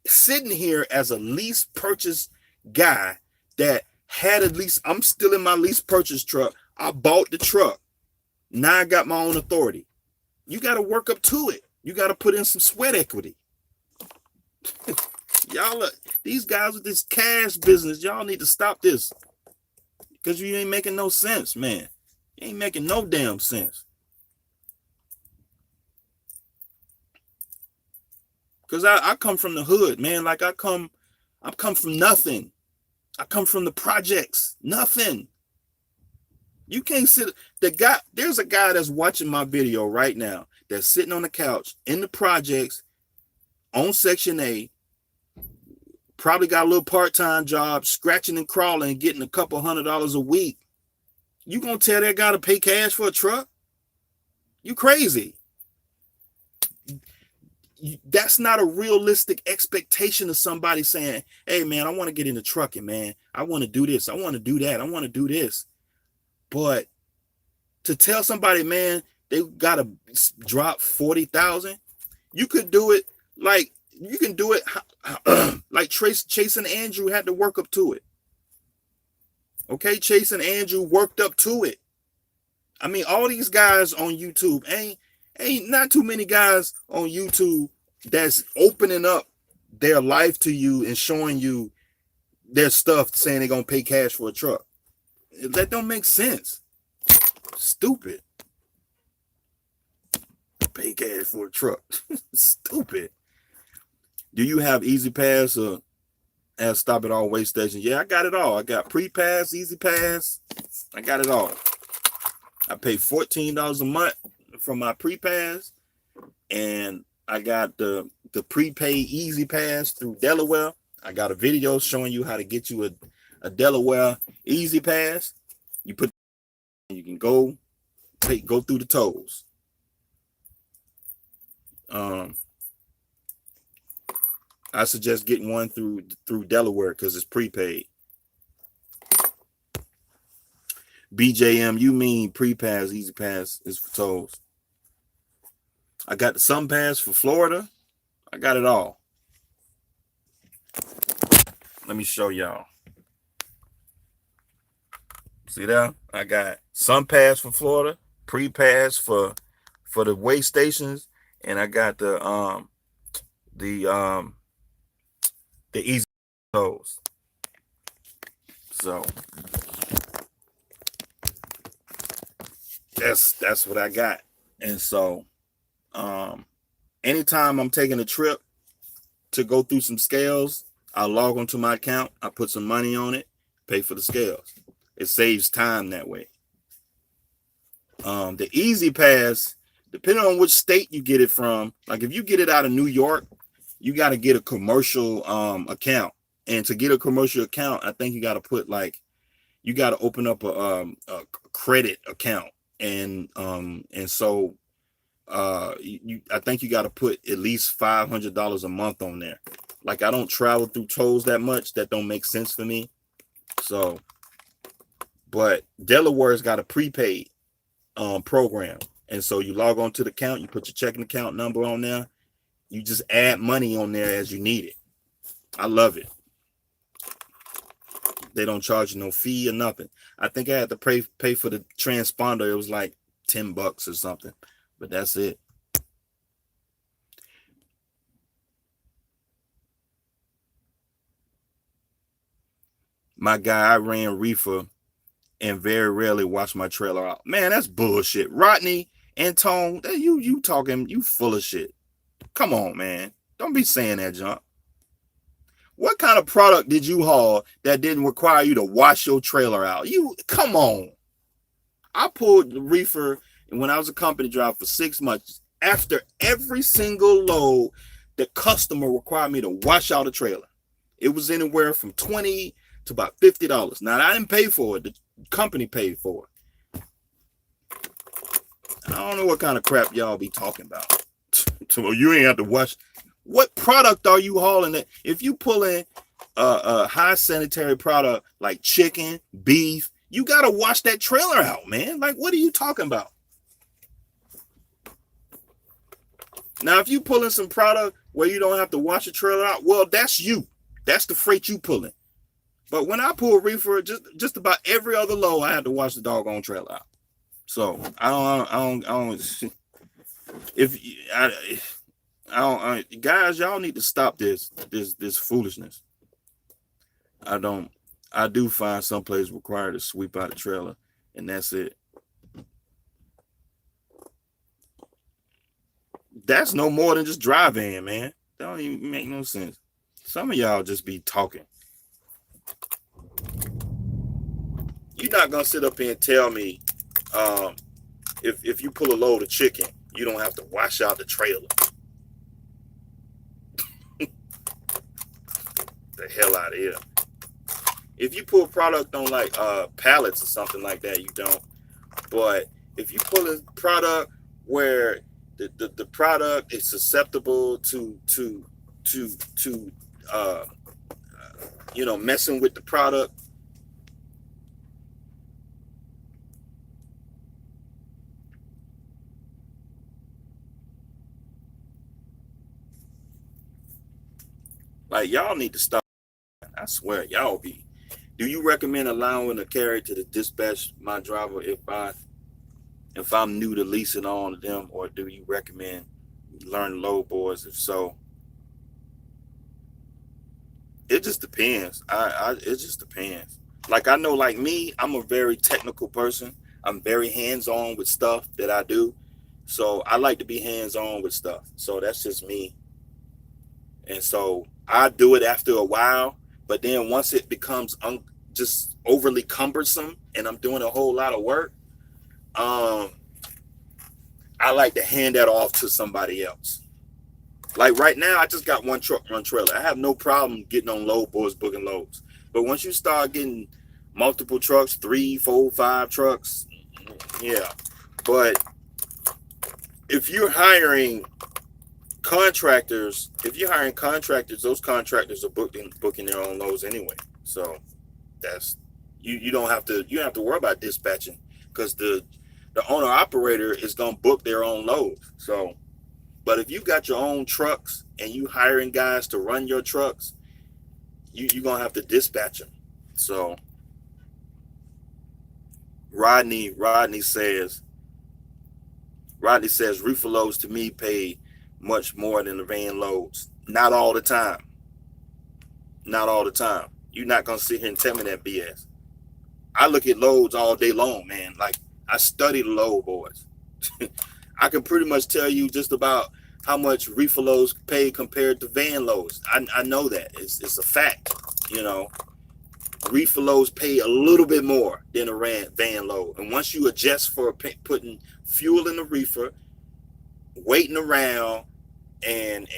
sitting here as a lease purchase guy that had a lease, I'm still in my lease purchase truck. I bought the truck. Now I got my own authority. You got to work up to it. You got to put in some sweat equity. These guys with this cash business, y'all need to stop this, because you ain't making no sense, man. It ain't making no damn sense. Cause I come from the hood, man. Like I come from nothing. I come from the projects. Nothing. You can't sit. There's a guy that's watching my video right now that's sitting on the couch in the projects on Section A. Probably got a little part-time job, scratching and crawling and getting a couple $100 a week. You gonna tell that guy to pay cash for a truck? You crazy. That's not a realistic expectation of somebody saying, hey man, I want to get into trucking, man. I want to do this. I want to do that. I want to do this. But to tell somebody, man, they got to drop 40,000, you could do it like you can do it like Chase and Andrew had to work up to it. Okay, Chase and Andrew worked up to it. I mean, all these guys on YouTube, ain't not too many guys on YouTube that's opening up their life to you and showing you their stuff, saying they're gonna pay cash for a truck. That don't make sense. Stupid. Pay cash for a truck. Stupid. Do you have Easy Pass or at Stop at All Waste Stations? Yeah, I got it all. I got Pre-Pass, Easy Pass. I got it all. I pay $14 a month for my Pre-Pass, and I got the prepaid Easy Pass through Delaware. I got a video showing you how to get you a Delaware Easy Pass. You can go through the tolls. I suggest getting one through Delaware because it's prepaid. BJM, you mean Pre-Pass, Easy Pass is for tolls. I got the Sun Pass for Florida. I got it all. Let me show y'all. See that? I got Sun Pass for Florida, Pre-Pass for the way stations, and I got the Easy tolls. So that's what I got. And so anytime I'm taking a trip to go through some scales, I log onto my account, I put some money on it, pay for the scales. It saves time that way. The Easy Pass, depending on which state you get it from, like if you get it out of New York, you got to get a commercial account. And to get a commercial account, I think you got to put you got to open up a credit account. And so I think you got to put at least $500 a month on there. Like I don't travel through tolls that much. That don't make sense for me. So, but Delaware's got a prepaid program. And so you log on to the account, you put your checking account number on there. You just add money on there as you need it. I love it. They don't charge you no fee or nothing. I think I had to pay for the transponder. It was like $10 or something, but that's it. My guy, I ran reefer and very rarely wash my trailer out. Man, that's bullshit. Rodney and Tone, you talking, you full of shit. Come on, man. Don't be saying that junk. What kind of product did you haul that didn't require you to wash your trailer out? Come on. I pulled the reefer when I was a company driver for 6 months. After every single load, the customer required me to wash out a trailer. It was anywhere from $20 to about $50. Now, I didn't pay for it. The company paid for it. I don't know what kind of crap y'all be talking about. So you ain't have to wash. What product are you hauling? If you pull in a high sanitary product like chicken, beef, you got to wash that trailer out, man. Like, what are you talking about? Now, if you pull in some product where you don't have to wash the trailer out, well, that's you. That's the freight you pulling. But when I pull reefer, just about every other load, I had to wash the doggone trailer out. So I don't. Guys, y'all need to stop this foolishness. I do find some place required to sweep out a trailer, and that's it. That's no more than just dry van, man. That don't even make no sense. Some of y'all just be talking. You're not gonna sit up here and tell me um, if you pull a load of chicken, you don't have to wash out the trailer. The hell out of here. If you pull product on like pallets or something like that, you don't. But if you pull a product where the product is susceptible to uh, messing with the product. Like, y'all need to stop. I swear, y'all be. Do you recommend allowing a carrier to dispatch my driver if I'm new to leasing on them, or do you recommend learn load boards? If so, it just depends. It just depends. Like, I know, like me, I'm a very technical person. I'm very hands-on with stuff that I do. So I like to be hands-on with stuff. So that's just me. And so I do it after a while, but then once it becomes just overly cumbersome and I'm doing a whole lot of work, um, I like to hand that off to somebody else. Like right now, I just got one truck, one trailer. I have no problem getting on load boards, booking loads. But once you start getting multiple trucks, 3, 4, 5 trucks, yeah. But if you're hiring contractors, those contractors are booking their own loads anyway. So that's you don't have to worry about dispatching, because the owner operator is gonna book their own load. So, but if you got your own trucks and you hiring guys to run your trucks, you're gonna have to dispatch them. So Rodney says reefer loads to me pay much more than the van loads. Not all the time. Not all the time. You're not gonna sit here and tell me that BS. I look at loads all day long, man. Like, I study the load boards. I can pretty much tell you just about how much reefer loads pay compared to van loads. I know that. It's a fact. You know, reefer loads pay a little bit more than a van load. And once you adjust for putting fuel in the reefer, waiting around, and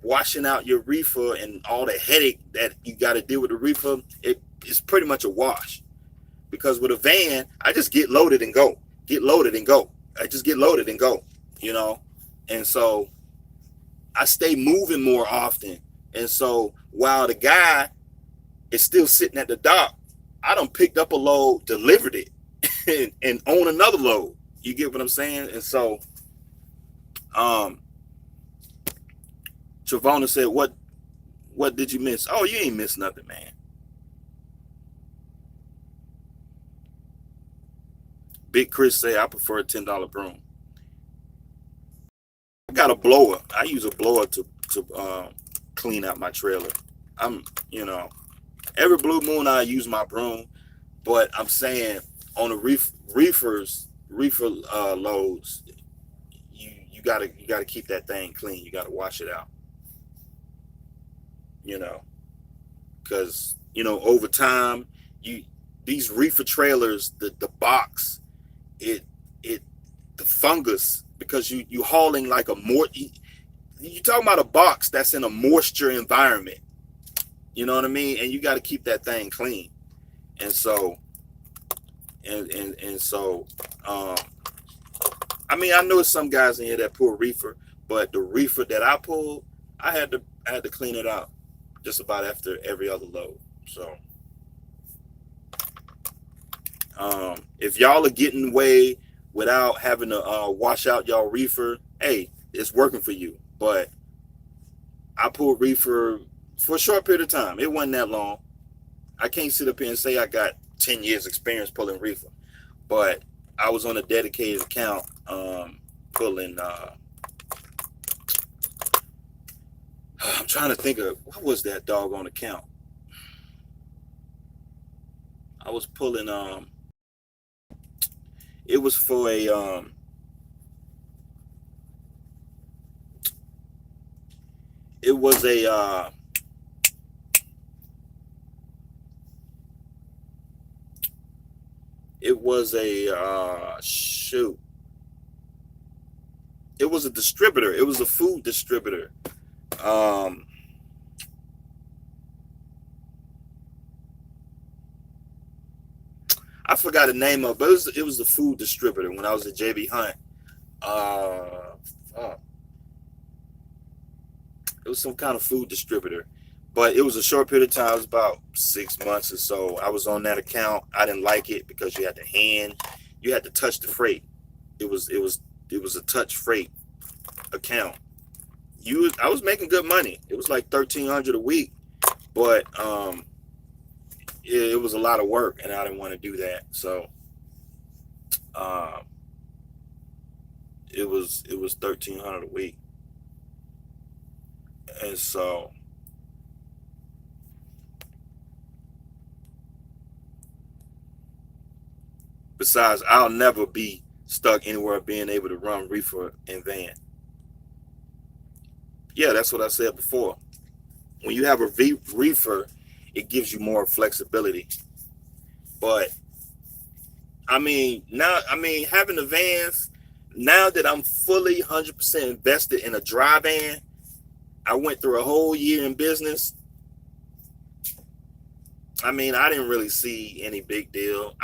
washing out your reefer and all the headache that you got to deal with the reefer, it's pretty much a wash. Because with a van, I just get loaded and go. I just get loaded and go, And so I stay moving more often. And so while the guy is still sitting at the dock, I done picked up a load, delivered it, and own another load. You get what I'm saying? And so Travona said, what did you miss? Oh, you ain't miss nothing, man. Big Chris say, I prefer a $10 broom. I got a blower. I use a blower to clean out my trailer. Every blue moon I use my broom, but I'm saying on the reefer loads, you gotta keep that thing clean. You gotta wash it out. Because over time, these reefer trailers, the box, the fungus, because you hauling like you talking about a box that's in a moisture environment. You know what I mean? And you got to keep that thing clean. And so, I mean, I know some guys in here that pull reefer, but the reefer that I pulled, I had to clean it out just about after every other load. So, if y'all are getting away without having to wash out y'all reefer, hey, it's working for you. But I pulled reefer for a short period of time. It wasn't that long. I can't sit up here and say I got 10 years experience pulling reefer, but I was on a dedicated account pulling I'm trying to think of what was that doggone account. I was pulling it was for a it was a shoot. It was a distributor. It was a food distributor. Um, I forgot the name of, it, but it was a food distributor when I was at JB Hunt. Uh, fuck. It was some kind of food distributor, but it was a short period of time. It was about 6 months or so. I was on that account. I didn't like it because you had to touch the freight. It was a touch freight account. I was making good money. It was like 1,300 a week, but it was a lot of work, and I didn't want to do that. So um, it was 1,300 a week, and so besides, I'll never be stuck anywhere being able to run reefer and van. Yeah, that's what I said before. When you have a reefer, it gives you more flexibility. But having the vans, now that I'm fully 100% invested in a dry van, I went through a whole year in business. I didn't really see any big deal.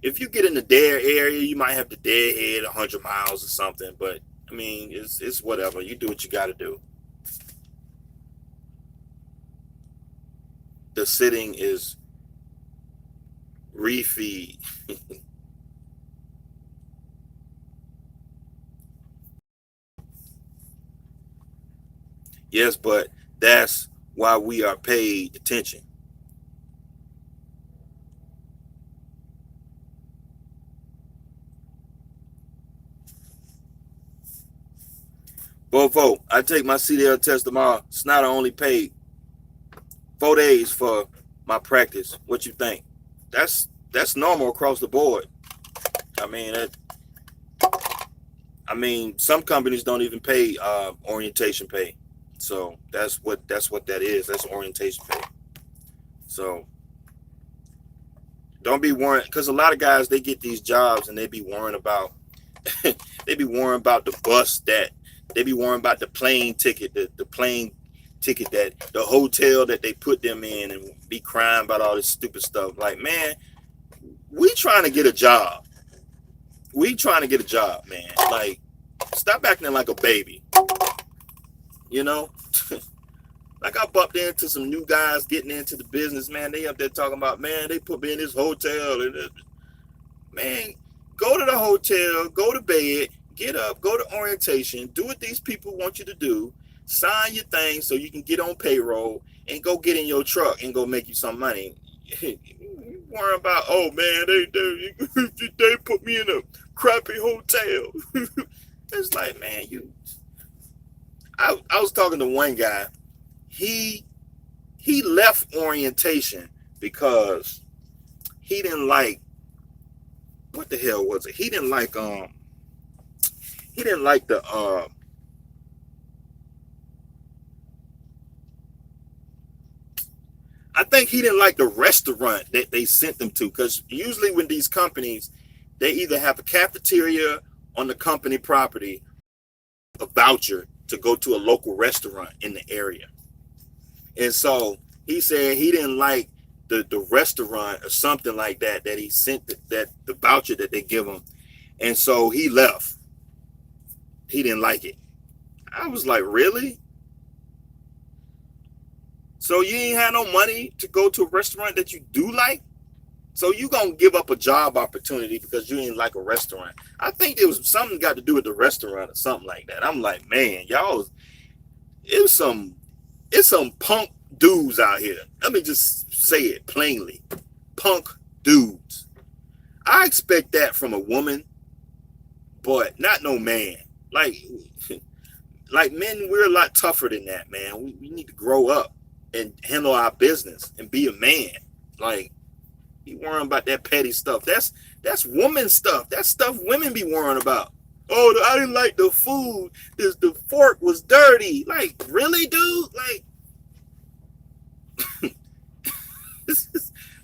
If you get in the Dare area, you might have to deadhead 100 miles or something. But it's whatever. You do what you got to do. The sitting is refeed. Yes, but that's why we are paid attention. Vote. I take my CDL test tomorrow. Snyder only paid 4 days for my practice. What you think? That's normal across the board. I mean, some companies don't even pay orientation pay. So that's what that is. That's orientation pay. So don't be worried, because a lot of guys, they get these jobs and they be worrying about they be worrying about the bus that they be worrying about the plane ticket, the plane ticket, that the hotel that they put them in, and be crying about all this stupid stuff. Like, man, we trying to get a job. We trying to get a job, man. Like, stop acting like a baby. You know? Like, I bumped into some new guys getting into the business, man. They up there talking about, man, they put me in this hotel. And man, go to the hotel, go to bed, get up, go to orientation, do what these people want you to do, sign your thing so you can get on payroll, and go get in your truck and go make you some money. You worry about, oh man, they put me in a crappy hotel. It's like, man, I was talking to one guy. He left orientation because he didn't like, what the hell was it? He didn't like the I think he didn't like the restaurant that they sent them to, because usually when these companies, they either have a cafeteria on the company property, a voucher to go to a local restaurant in the area. And so he said he didn't like the restaurant or something like that he sent, that the voucher that they give him. And so he left. He didn't like it. I was like, really? So you ain't had no money to go to a restaurant that you do like? So you gonna give up a job opportunity because you ain't like a restaurant? I think there was something got to do with the restaurant or something like that. I'm like, man, y'all, it's some punk dudes out here. Let me just say it plainly. Punk dudes. I expect that from a woman, but not no man. Like men, we're a lot tougher than that, man. We need to grow up and handle our business and be a man. Like, be worrying about that petty stuff. That's woman stuff. That's stuff women be worrying about. Oh, I didn't like the food. The fork was dirty. Like, really, dude? Like,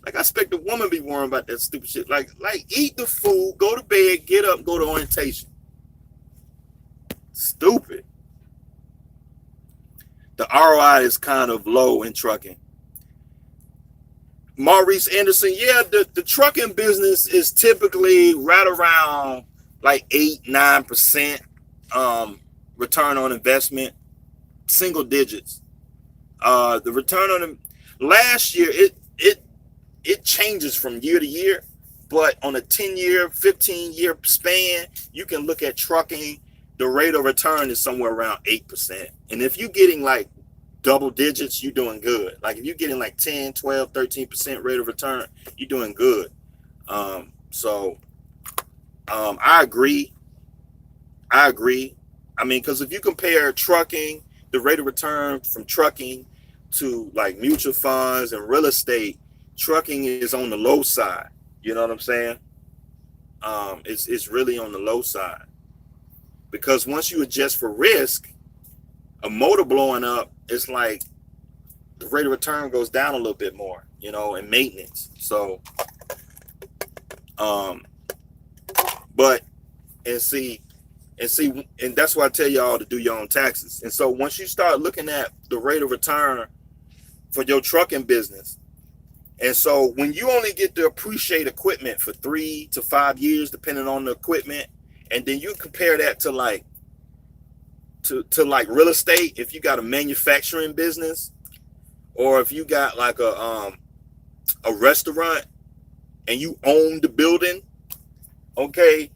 like I expect a woman to be worrying about that stupid shit. Like eat the food, go to bed, get up, go to orientation. Stupid. The ROI is kind of low in trucking. Maurice Anderson, yeah, the trucking business is typically right around like 8-9% return on investment, single digits. The return on last year it changes from year to year, but on a 10-year, 15-year span, you can look at trucking. The rate of return is somewhere around 8%. And if you're getting like double digits, you're doing good. Like if you're getting like 10, 12, 13% rate of return, you're doing good. So I agree. I mean, because if you compare trucking, the rate of return from trucking to like mutual funds and real estate, trucking is on the low side. You know what I'm saying? It's really on the low side, because once you adjust for risk, a motor blowing up, it's like the rate of return goes down a little bit more, and maintenance. So, but and that's why I tell y'all to do your own taxes. And so once you start looking at the rate of return for your trucking business, and so when you only get to appreciate equipment for 3 to 5 years, depending on the equipment, and then you compare that to like real estate, if you got a manufacturing business, or if you got like a restaurant and you own the building, okay,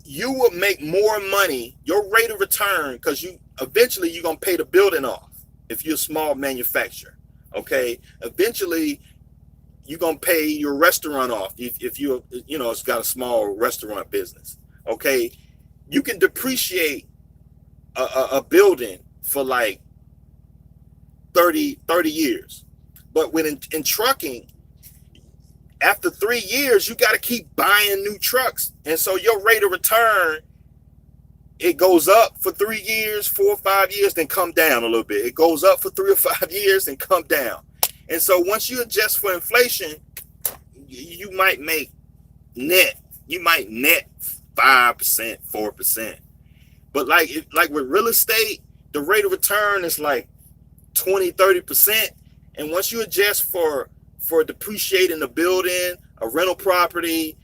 you will make more money, your rate of return, because you're gonna pay the building off. If you're a small manufacturer, okay, eventually you're gonna pay your restaurant off. If you it's got a small restaurant business, okay, you can depreciate a building for like 30 years. But when in trucking, after 3 years, you got to keep buying new trucks. And so your rate of return, it goes up for 3 years, 4 or 5 years, then come down a little bit. It goes up for 3 or 5 years and come down. And so once you adjust for inflation, you might net 5%, 4%. But like with real estate, the rate of return is like 20, 30%. And once you adjust for depreciating the building, a rental property,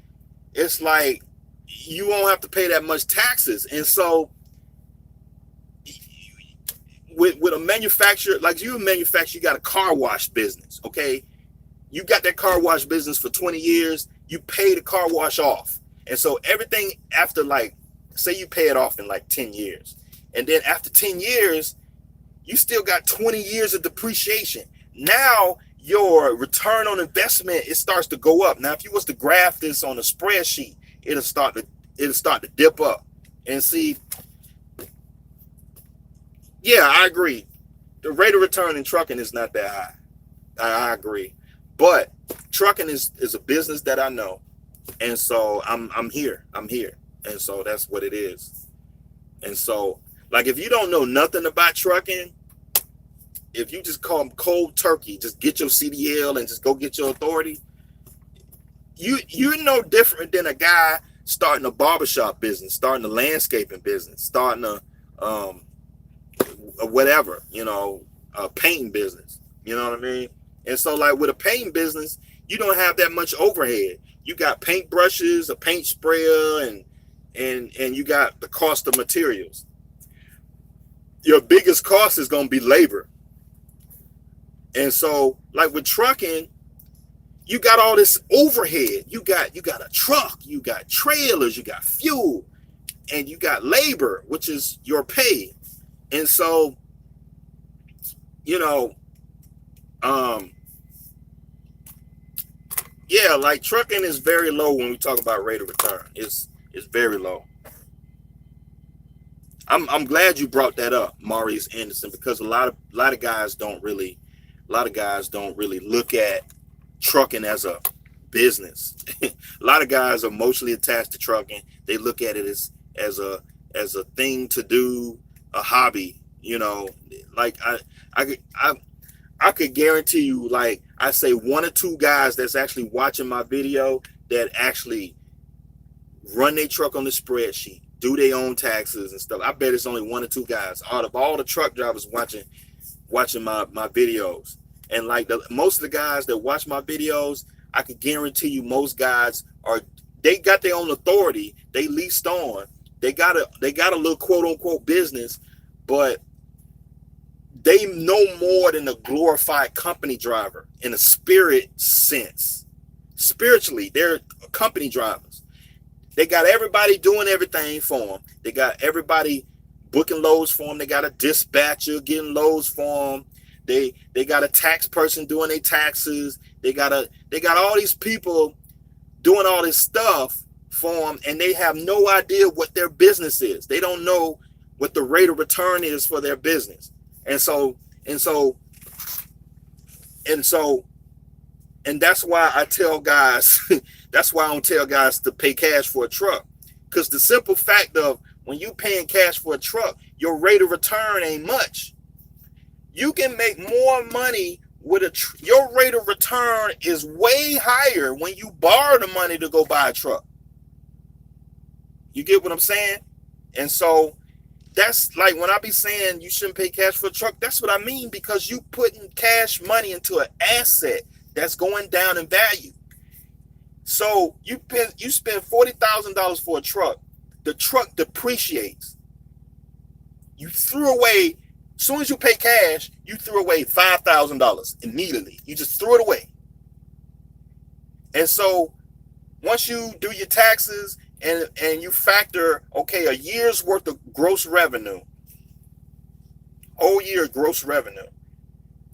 it's like you won't have to pay that much taxes. And so with a manufacturer, like you got a car wash business, okay? You got that car wash business for 20 years, you pay the car wash off. And so everything after, like, say you pay it off in like 10 years. And then after 10 years, you still got 20 years of depreciation. Now your return on investment, it starts to go up. Now, if you was to graph this on a spreadsheet, it'll start to dip up. And see, yeah, I agree. The rate of return in trucking is not that high. I agree. But trucking is a business that I know. And so I'm here. And so that's what it is. And so, like, if you don't know nothing about trucking, if you just call them cold turkey, just get your CDL and just go get your authority, you're no different than a guy starting a barbershop business, starting a landscaping business, starting a whatever, a painting business. You know what I mean? And so, like, with a painting business, you don't have that much overhead. You got paint brushes, a paint sprayer, and you got the cost of materials. Your biggest cost is going to be labor. And so, like with trucking, you got all this overhead. You got a truck, you got trailers, you got fuel, and you got labor, which is your pay. And so, yeah, like trucking is very low when we talk about rate of return. It's very low. I'm glad you brought that up, Maurice Anderson, because a lot of guys don't really look at trucking as a business. A lot of guys are emotionally attached to trucking. They look at it as a thing to do, a hobby. You know, like I could guarantee you, like I say, one or two guys that's actually watching my video that actually run their truck on the spreadsheet, do their own taxes and stuff. I bet it's only one or two guys out of all the truck drivers watching my videos. And like most of the guys that watch my videos, I can guarantee you most guys they got their own authority. They leased on. They got a little quote unquote business, but they know more than a glorified company driver in a spirit sense. Spiritually, they're company drivers. They got everybody doing everything for them. They got everybody booking loads for them. They got a dispatcher getting loads for them. They got a tax person doing their taxes. They got all these people doing all this stuff for them, and they have no idea what their business is. They don't know what the rate of return is for their business. And that's why I tell guys, that's why I don't tell guys to pay cash for a truck. Because the simple fact of when you paying cash for a truck, your rate of return ain't much. You can make more money with your rate of return is way higher when you borrow the money to go buy a truck. You get what I'm saying? And so that's like when I be saying you shouldn't pay cash for a truck, that's what I mean, because you putting cash money into an asset that's going down in value. So you spend $40,000 for a truck. The truck depreciates. You threw away, as soon as you pay cash, you threw away $5,000 immediately. You just threw it away. And so once you do your taxes and you factor, okay, a year's worth of gross revenue, whole year gross revenue,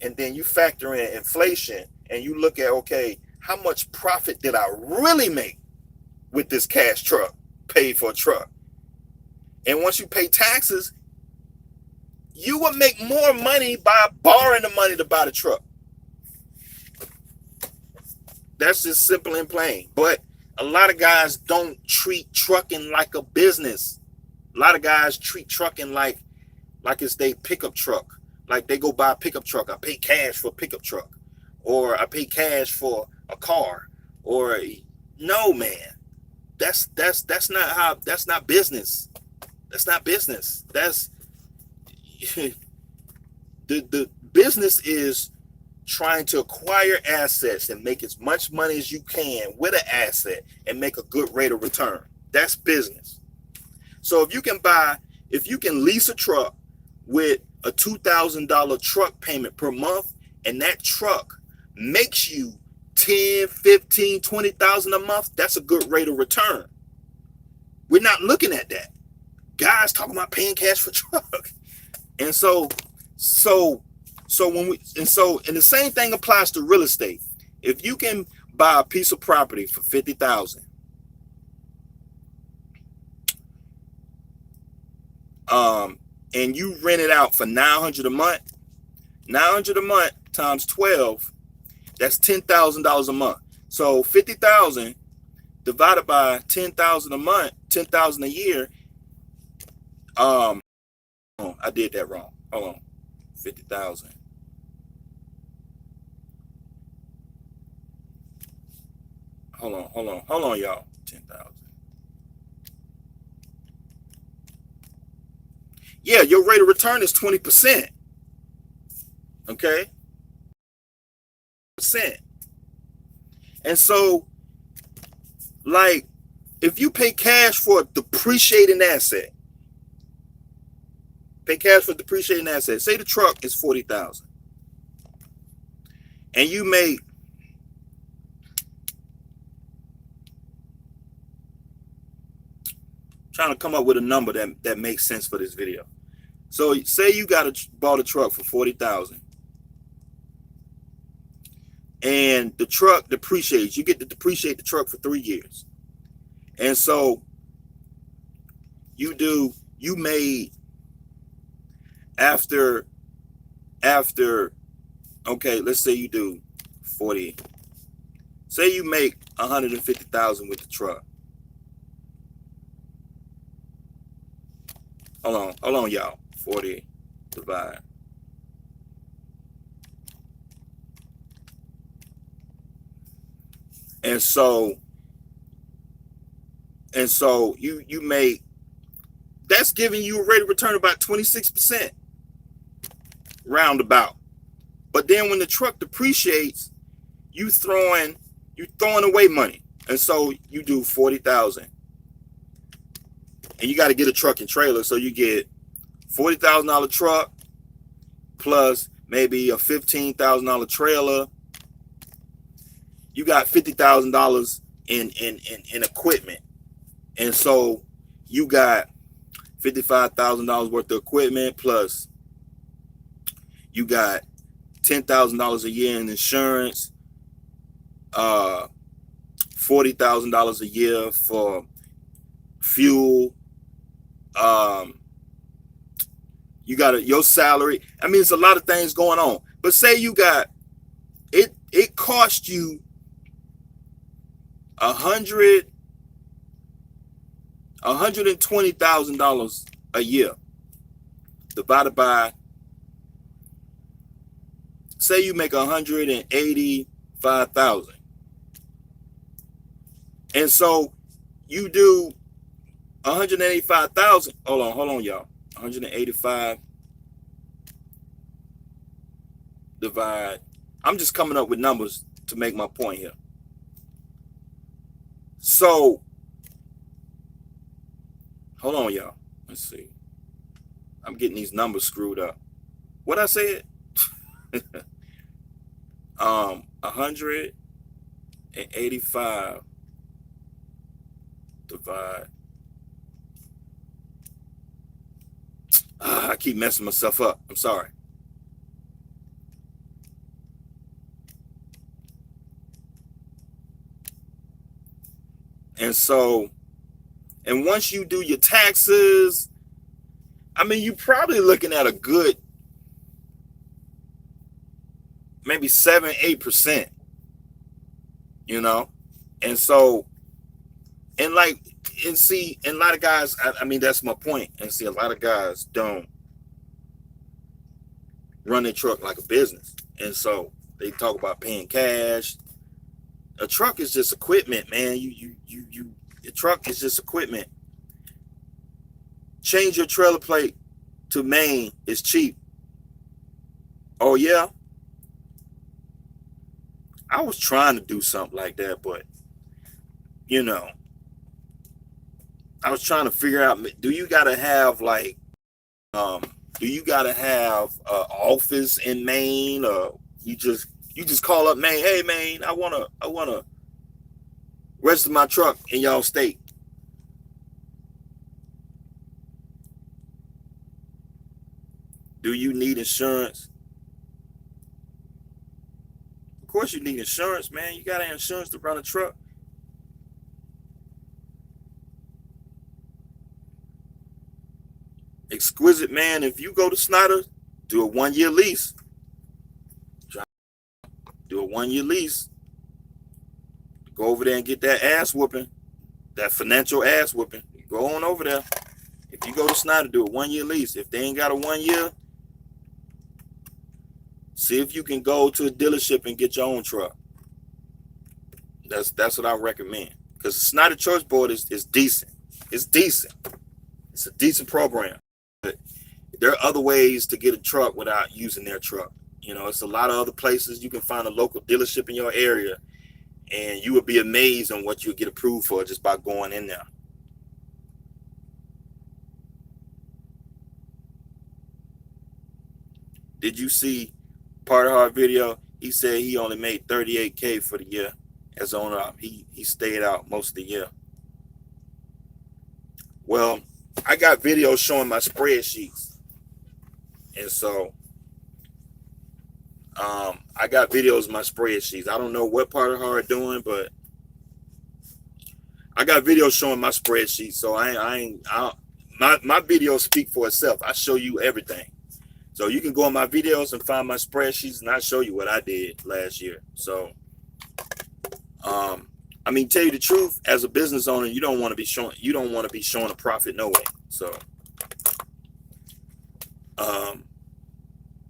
and then you factor in inflation and you look at, okay, how much profit did I really make with this cash truck, paid for a truck? And once you pay taxes, you will make more money by borrowing the money to buy the truck. That's just simple and plain. But a lot of guys don't treat trucking like a business. A lot of guys treat trucking like it's their pickup truck. Like they go buy a pickup truck. I pay cash for a pickup truck. Or I pay cash for a car. Or no, man. That's not business. That's not business. That's the business is trying to acquire assets and make as much money as you can with an asset and make a good rate of return. That's business. So if you can lease a truck with a $2,000 truck payment per month, and that truck makes you 10, 15, 20,000 a month, that's a good rate of return. We're not looking at that. Guys talking about paying cash for truck. And so the same thing applies to real estate. If you can buy a piece of property for $50,000, and you rent it out for $900 a month, $900 a month times 12, that's $10,000 a month. So 50,000 divided by 10,000 a month, 10,000 a year. I did that wrong. Hold on. 50,000. Hold on, y'all. 10,000. Yeah, your rate of return is 20%. Okay? And so, like, if you pay cash for a depreciating asset, say the truck is 40,000, and you make trying to come up with a number that makes sense for this video. So say you bought a truck for 40,000, and the truck depreciates. You get to depreciate the truck for 3 years, and so you made after okay, let's say you do 40. Say you make 150,000 with the truck. Hold on, y'all. 40 divide. And so you make, that's giving you a rate of return about 26% roundabout. But then when the truck depreciates, you throwing away money. And so you do 40,000. And you got to get a truck and trailer, so you get $40,000 truck plus maybe a $15,000 trailer. You got $50,000 in equipment. And so you got $55,000 worth of equipment, plus you got $10,000 a year in insurance, $40,000 a year for fuel. You got your salary. I mean, it's a lot of things going on. But say you got it cost you $120,000 a year, divided by, say you make 185,000, and so you do 185,000. Hold on, y'all. 185 divide. I'm just coming up with numbers to make my point here. So hold on, y'all. Let's see. I'm getting these numbers screwed up. What I said? 185 divide. I keep messing myself up. I'm sorry. And so, and once you do your taxes, I mean, you're probably looking at a good maybe 7-8%, you know? And so, and like, and see, and a lot of guys, I mean, that's my point. And see, a lot of guys don't run their truck like a business. And so they talk about paying cash. A truck is just equipment, man. The truck is just equipment. Change your trailer plate to Maine is cheap. Oh yeah. I was trying to do something like that, but you know, I was trying to figure out, do you gotta have like do you gotta have an office in Maine, or you just call up Maine, hey Maine, I wanna register my truck in y'all state. Do you need insurance? Of course you need insurance, man. You gotta have insurance to run a truck. Exquisite, man. If you go to Snyder, do a 1-year lease. Do a 1-year lease. Go over there and get that ass whooping, that financial ass whooping. Go on over there. If you go to Snyder, do a 1-year lease. If they ain't got a 1 year, see if you can go to a dealership and get your own truck. That's what I recommend. Because the Snyder Choice Board is decent. It's decent. It's a decent program. But there are other ways to get a truck without using their truck. You know, it's a lot of other places. You can find a local dealership in your area, and you would be amazed on what you'll get approved for just by going in there. Did you see part of our video? He said he only made $38K for the year as owner. He stayed out most of the year. Well, I got videos showing my spreadsheets, and so I got videos of my spreadsheets. I don't know what part of hard doing, but I got videos showing my spreadsheets. So my videos speak for itself. I show you everything. So you can go on my videos and find my spreadsheets, and I show you what I did last year. So, I mean, tell you the truth, as a business owner, you don't want to be showing a profit no way. So,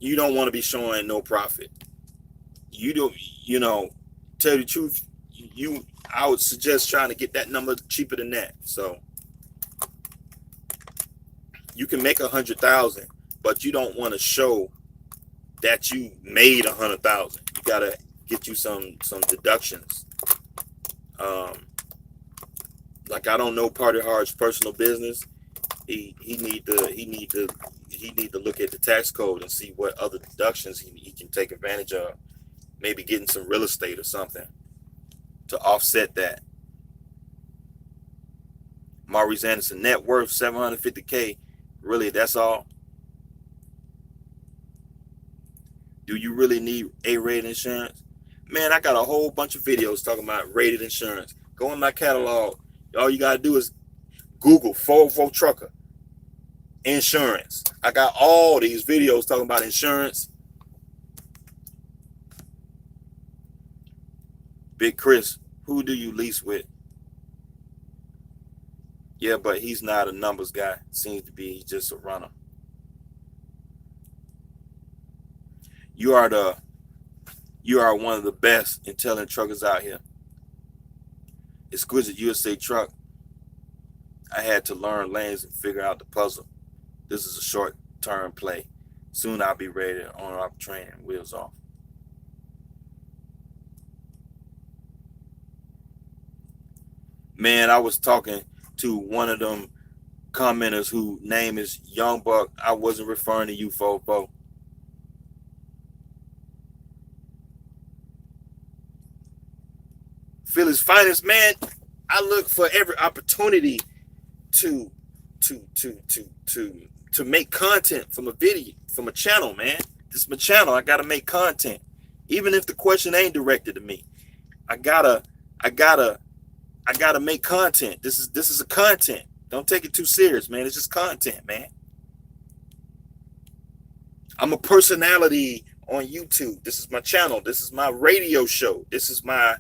You don't want to be showing no profit. You don't, tell you the truth, I would suggest trying to get that number cheaper than that. So you can make 100,000, but you don't want to show that you made 100,000. You gotta get you some deductions. Like, I don't know Party Hard's personal business. He need to look at the tax code and see what other deductions he can take advantage of. Maybe getting some real estate or something to offset that. Maurice Anderson, net worth $750K. Really, that's all? Do you really need A-rated insurance? Man, I got a whole bunch of videos talking about rated insurance. Go in my catalog. All you gotta do is Google 404 Trucker insurance. I got all these videos talking about insurance. Big Chris, who do you lease with? Yeah, but he's not a numbers guy. Seems to be just a runner. You are one of the best intelligent truckers out here. Exquisite USA Truck. I had to learn lanes and figure out the puzzle. This is a short-term play. Soon I'll be ready to on off train and wheels off. Man, I was talking to one of them commenters whose name is Young Buck. I wasn't referring to you, Fofo. Philly's finest, man. I look for every opportunity to make content from a video, from a channel, man. This is my channel. I gotta make content, even if the question ain't directed to me. I gotta make content. This is a content. Don't take it too serious, man. It's just content, man. I'm a personality on YouTube. This is my channel. This is my radio show. This is my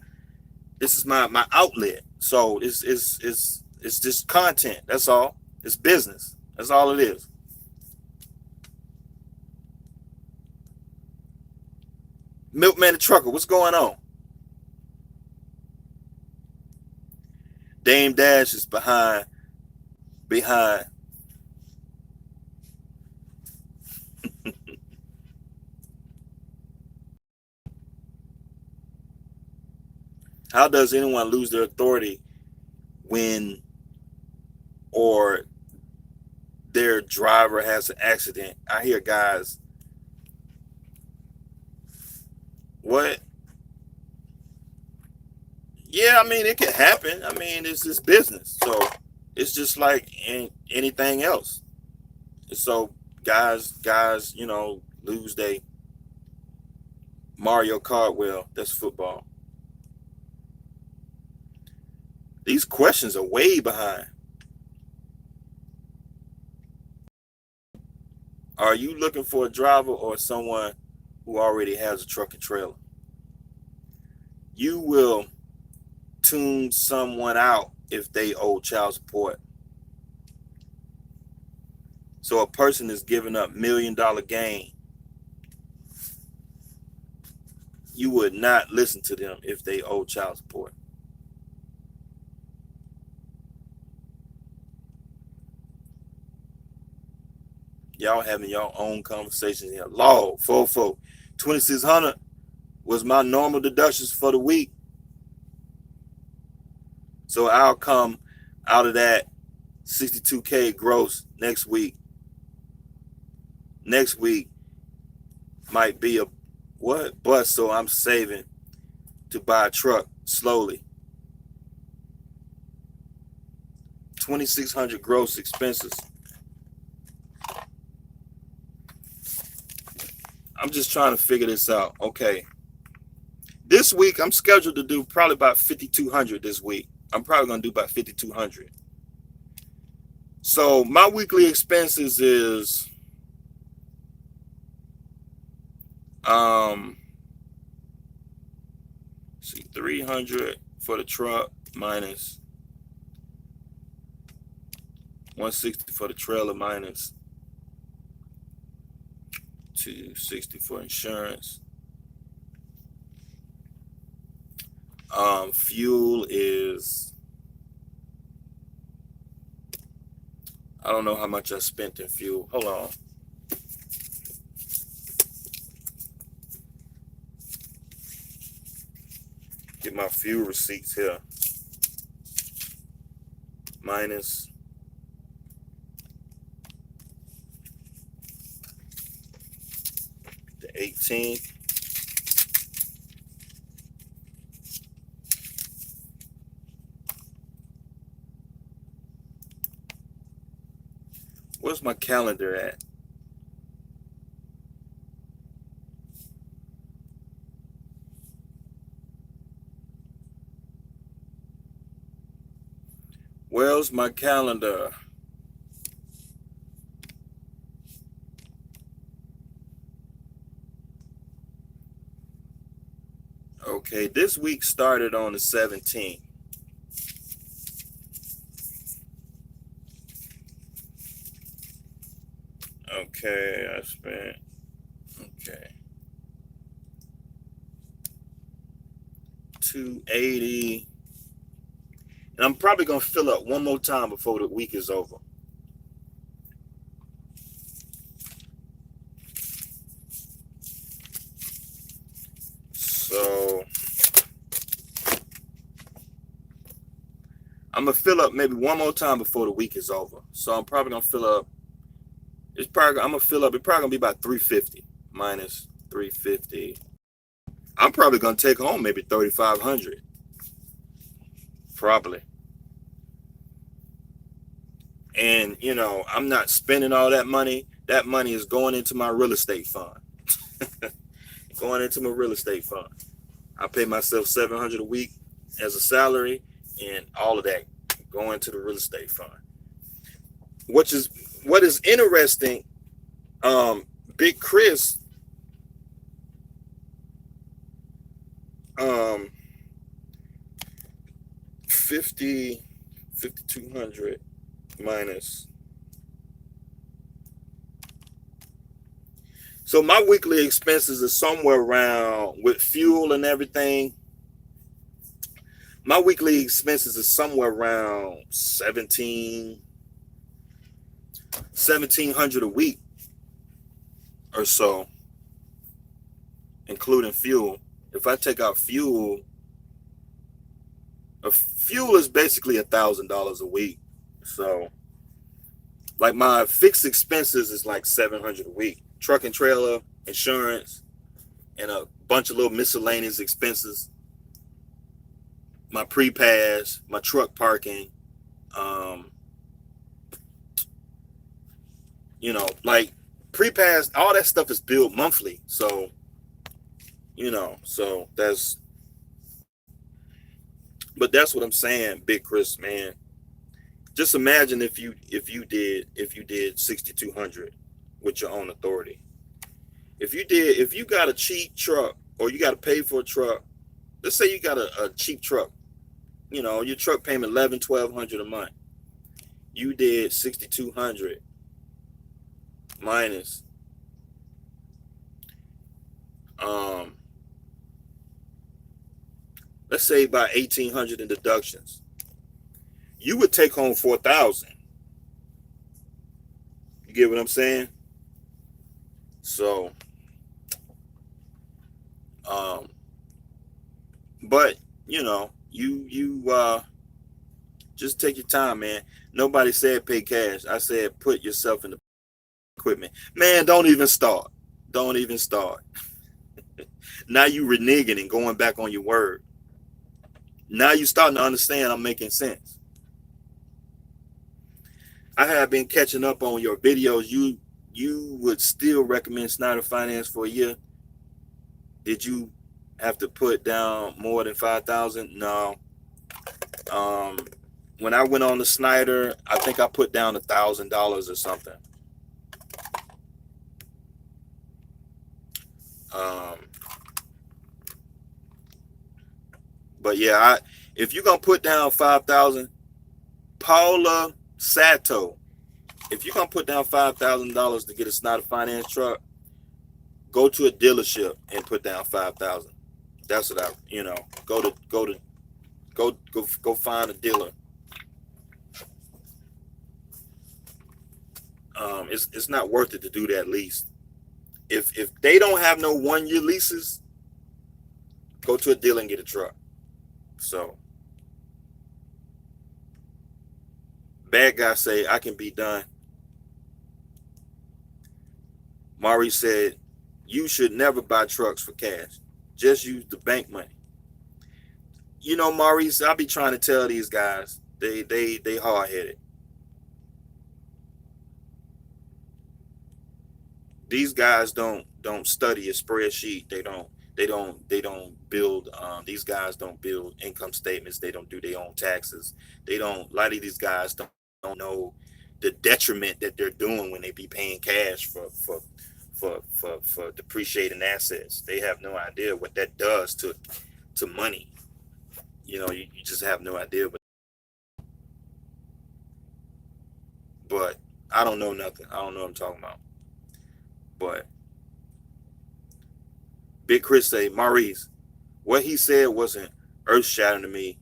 outlet. So it's just content. That's all. It's business. That's all it is. Milkman the Trucker, what's going on? Dame Dash is behind. How does anyone lose their authority when or their driver has an accident? I hear guys. What? Yeah, I mean, it can happen. I mean, it's just business. So it's just like anything else. So guys, lose they Mario Kart. Well, that's football. These questions are way behind. Are you looking for a driver or someone who already has a truck and trailer? You will tune someone out if they owe child support. So a person is giving up $1 million gain. You would not listen to them if they owe child support. Y'all having your own conversations here. Lord, 2,600 was my normal deductions for the week. So I'll come out of that 62K gross next week. Next week might be a bust, so I'm saving to buy a truck slowly. 2,600 gross expenses. I'm just trying to figure this out. Okay. This week, I'm scheduled to do probably about 5,200 this week. I'm probably going to do about 5,200. So my weekly expenses is see, 300 for the truck minus 160 for the trailer minus $260 for insurance. Fuel is, I don't know how much I spent in fuel. Hold on. Get my fuel receipts here. Minus the 18th. Where's my calendar at? Where's my calendar? Okay, this week started on the 17th. Okay, I spent, okay, 280. And I'm probably going to fill up one more time before the week is over. So I'm going to fill up maybe one more time before the week is over. So I'm probably going to fill up. I'm going to fill up. It's probably going to be about 350 minus 350. I'm probably going to take home maybe 3,500. Probably. And, you know, I'm not spending all that money. That money is going into my real estate fund. Going into my real estate fund. I pay myself $700 a week as a salary, and all of that going to the real estate fund. What is interesting, Big Chris, 5,200 minus. So my weekly expenses are somewhere around, with fuel and everything, my weekly expenses are somewhere around 1,700 a week or so, including fuel. If I take out fuel, fuel is basically $1,000 a week. So like my fixed expenses is like 700 a week. Truck and trailer, insurance, and a bunch of little miscellaneous expenses. My pre-pass, my truck parking, you know, like pre-pass, all that stuff is billed monthly. So, you know, so that's what I'm saying, Big Chris, man. Just imagine if you did 6,200 with your own authority. If you got a cheap truck, or you got to pay for a truck, let's say you got a cheap truck, you know, your truck payment $1,100-1,200 a month. You did 6,200 minus let's say about 1,800 in deductions. You would take home 4,000. You get what I'm saying? So, but you know, you just take your time, man. Nobody said pay cash. I said put yourself in the equipment. Man, don't even start. Don't even start. Now you reneging and going back on your word. Now you starting to understand I'm making sense. I have been catching up on your videos. You would still recommend Snyder Finance for a year? Did you have to put down more than 5,000? No. When I went on the Snyder, I think I put down $1,000 or something. But yeah, if you're gonna put down 5,000, Paula Sato, if you're gonna put down $5,000 to get a Snyder Finance truck, go to a dealership and put down 5,000. That's what I, go find a dealer. It's not worth it to do that lease. If they don't have no 1-year leases, go to a dealer and get a truck. So bad guy say I can be done. Mari said you should never buy trucks for cash. Just use the bank money. Maurice, I be trying to tell these guys, they hard headed. These guys don't study a spreadsheet. They don't build. These guys don't build income statements. They don't do their own taxes. A lot of these guys don't know the detriment that they're doing when they be paying cash for depreciating assets. They have no idea what that does to money. You just have no idea. But I don't know nothing. I don't know what I'm talking about. But Big Chris say, Maurice, what he said wasn't earth-shattering to me.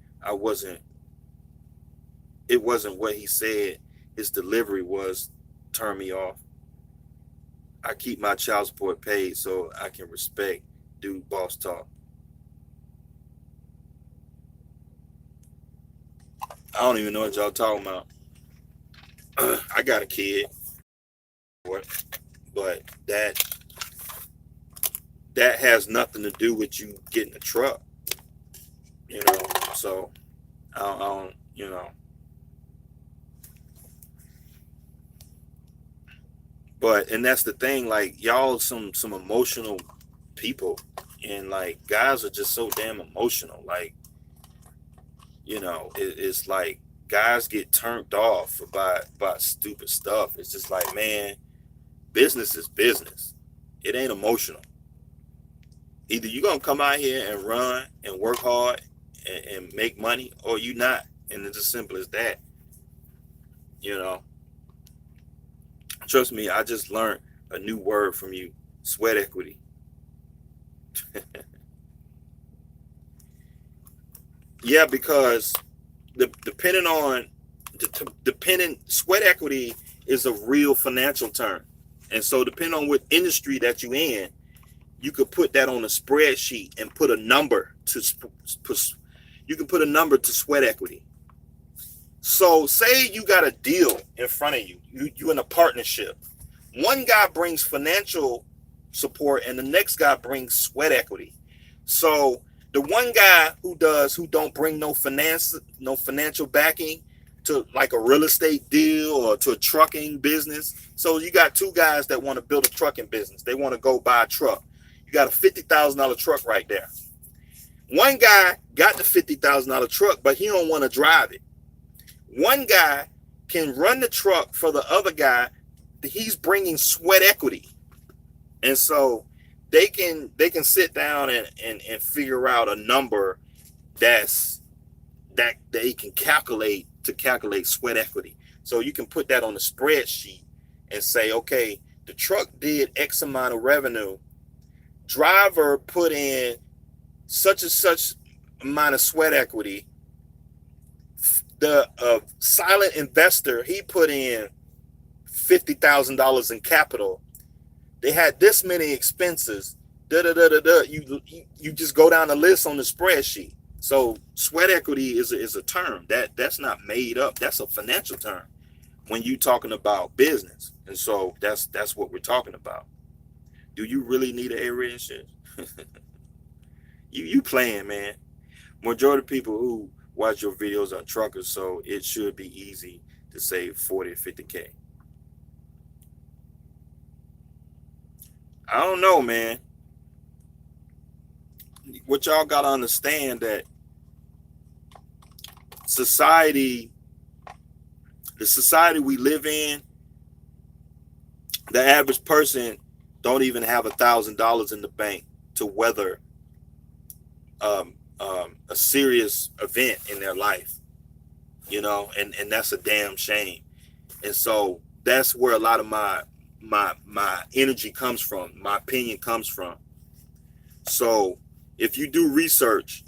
It wasn't what he said. His delivery was turn me off. I keep my child support paid so I can respect dude boss talk. I don't even know what y'all talking about. I got a kid. But that has nothing to do with you getting a truck, so I don't. But and that's the thing, like y'all some emotional people, and like guys are just so damn emotional. Like, it's like guys get turned off by stupid stuff. It's just like, man, business is business. It ain't emotional. Either you're going to come out here and run and work hard and make money, or you not. And it's as simple as that. Trust me, I just learned a new word from you. Sweat equity. Yeah, because depending sweat equity is a real financial term. And so depending on what industry that you're in, you could put that on a spreadsheet and put a number to sweat equity. So say you got a deal in front of you. You in a partnership. One guy brings financial support and the next guy brings sweat equity. So the one guy who don't bring no financial backing to like a real estate deal or to a trucking business. So you got two guys that want to build a trucking business. They want to go buy a truck. You got a $50,000 truck right there. One guy got the $50,000 truck, but he don't want to drive it. One guy can run the truck for the other guy. He's bringing sweat equity. And so they can sit down and figure out a number that they can calculate to calculate sweat equity. So you can put that on the spreadsheet and say, okay, the truck did X amount of revenue. Driver put in such and such amount of sweat equity. The silent investor, he put in $50,000 in capital. They had this many expenses. You just go down the list on the spreadsheet. So sweat equity is a term that's not made up. That's a financial term when you're talking about business. And so that's what we're talking about. Do you really need an area insurance? You playing, man. Majority of people who watch your videos are truckers, so it should be easy to save 40 or 50K. I don't know, man. What y'all gotta understand that the society we live in, the average person don't even have $1,000 in the bank to weather a serious event in their life, and that's a damn shame. And so that's where a lot of my my energy comes from, my opinion comes from. So if you do research,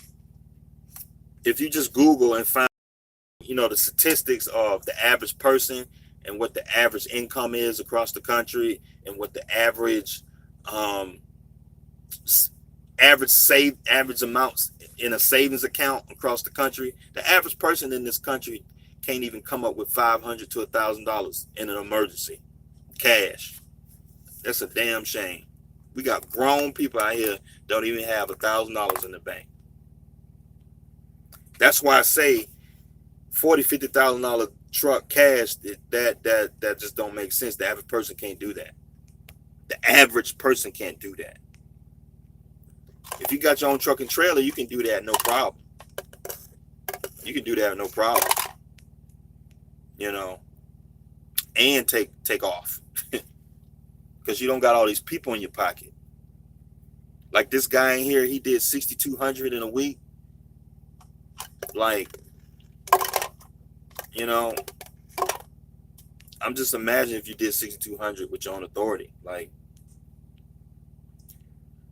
if you just Google and find, the statistics of the average person and what the average income is across the country, and what the um average amounts in a savings account across the country, the average person in this country can't even come up with $500 to $1,000 in an emergency cash. That's a damn shame. We got grown people out here don't even have $1,000 in the bank. That's why I say $40,000-$50,000 truck cash, that just don't make sense. The average person can't do that. The average person can't do that. If you got your own truck and trailer, you can do that no problem. You can do that no problem. And take off. Because you don't got all these people in your pocket. Like this guy in here, he did 6,200 in a week. Like, I'm just imagining if you did 6,200 with your own authority. Like,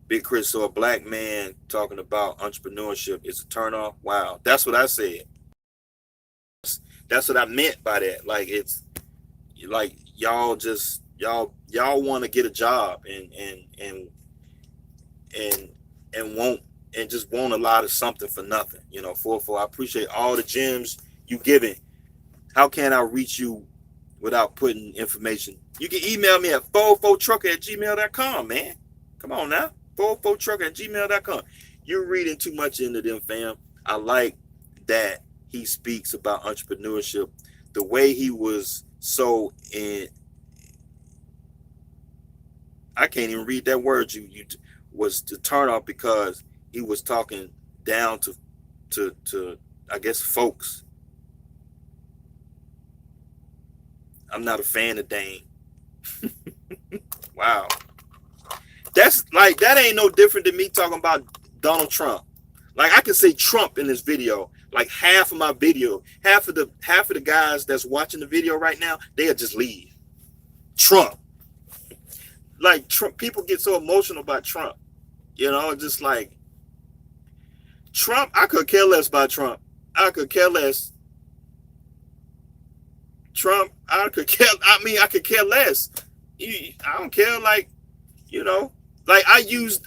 Big Chris, so a black man talking about entrepreneurship is a turnoff. Wow, that's what I said. That's what I meant by that. Like, it's like y'all want to get a job and just want a lot of something for nothing. 4-4. I appreciate all the gems you giving. How can I reach you without putting information? You can email me at 404trucker@gmail.com, man. Come on now. 404trucker@gmail.com. You're reading too much into them, fam. I like that he speaks about entrepreneurship. The way he was so in, I can't even read that word you was to turn off, because he was talking down to I guess folks. I'm not a fan of Dane. Wow. That's like, that ain't no different than me talking about Donald Trump. Like, I can say Trump in this video. Like, half of my video, half of the guys that's watching the video right now, they'll just leave. Trump. Like, Trump, people get so emotional about Trump. Just like Trump, I could care less about Trump. I could care less. Trump, I could care less. I don't care, like, like I use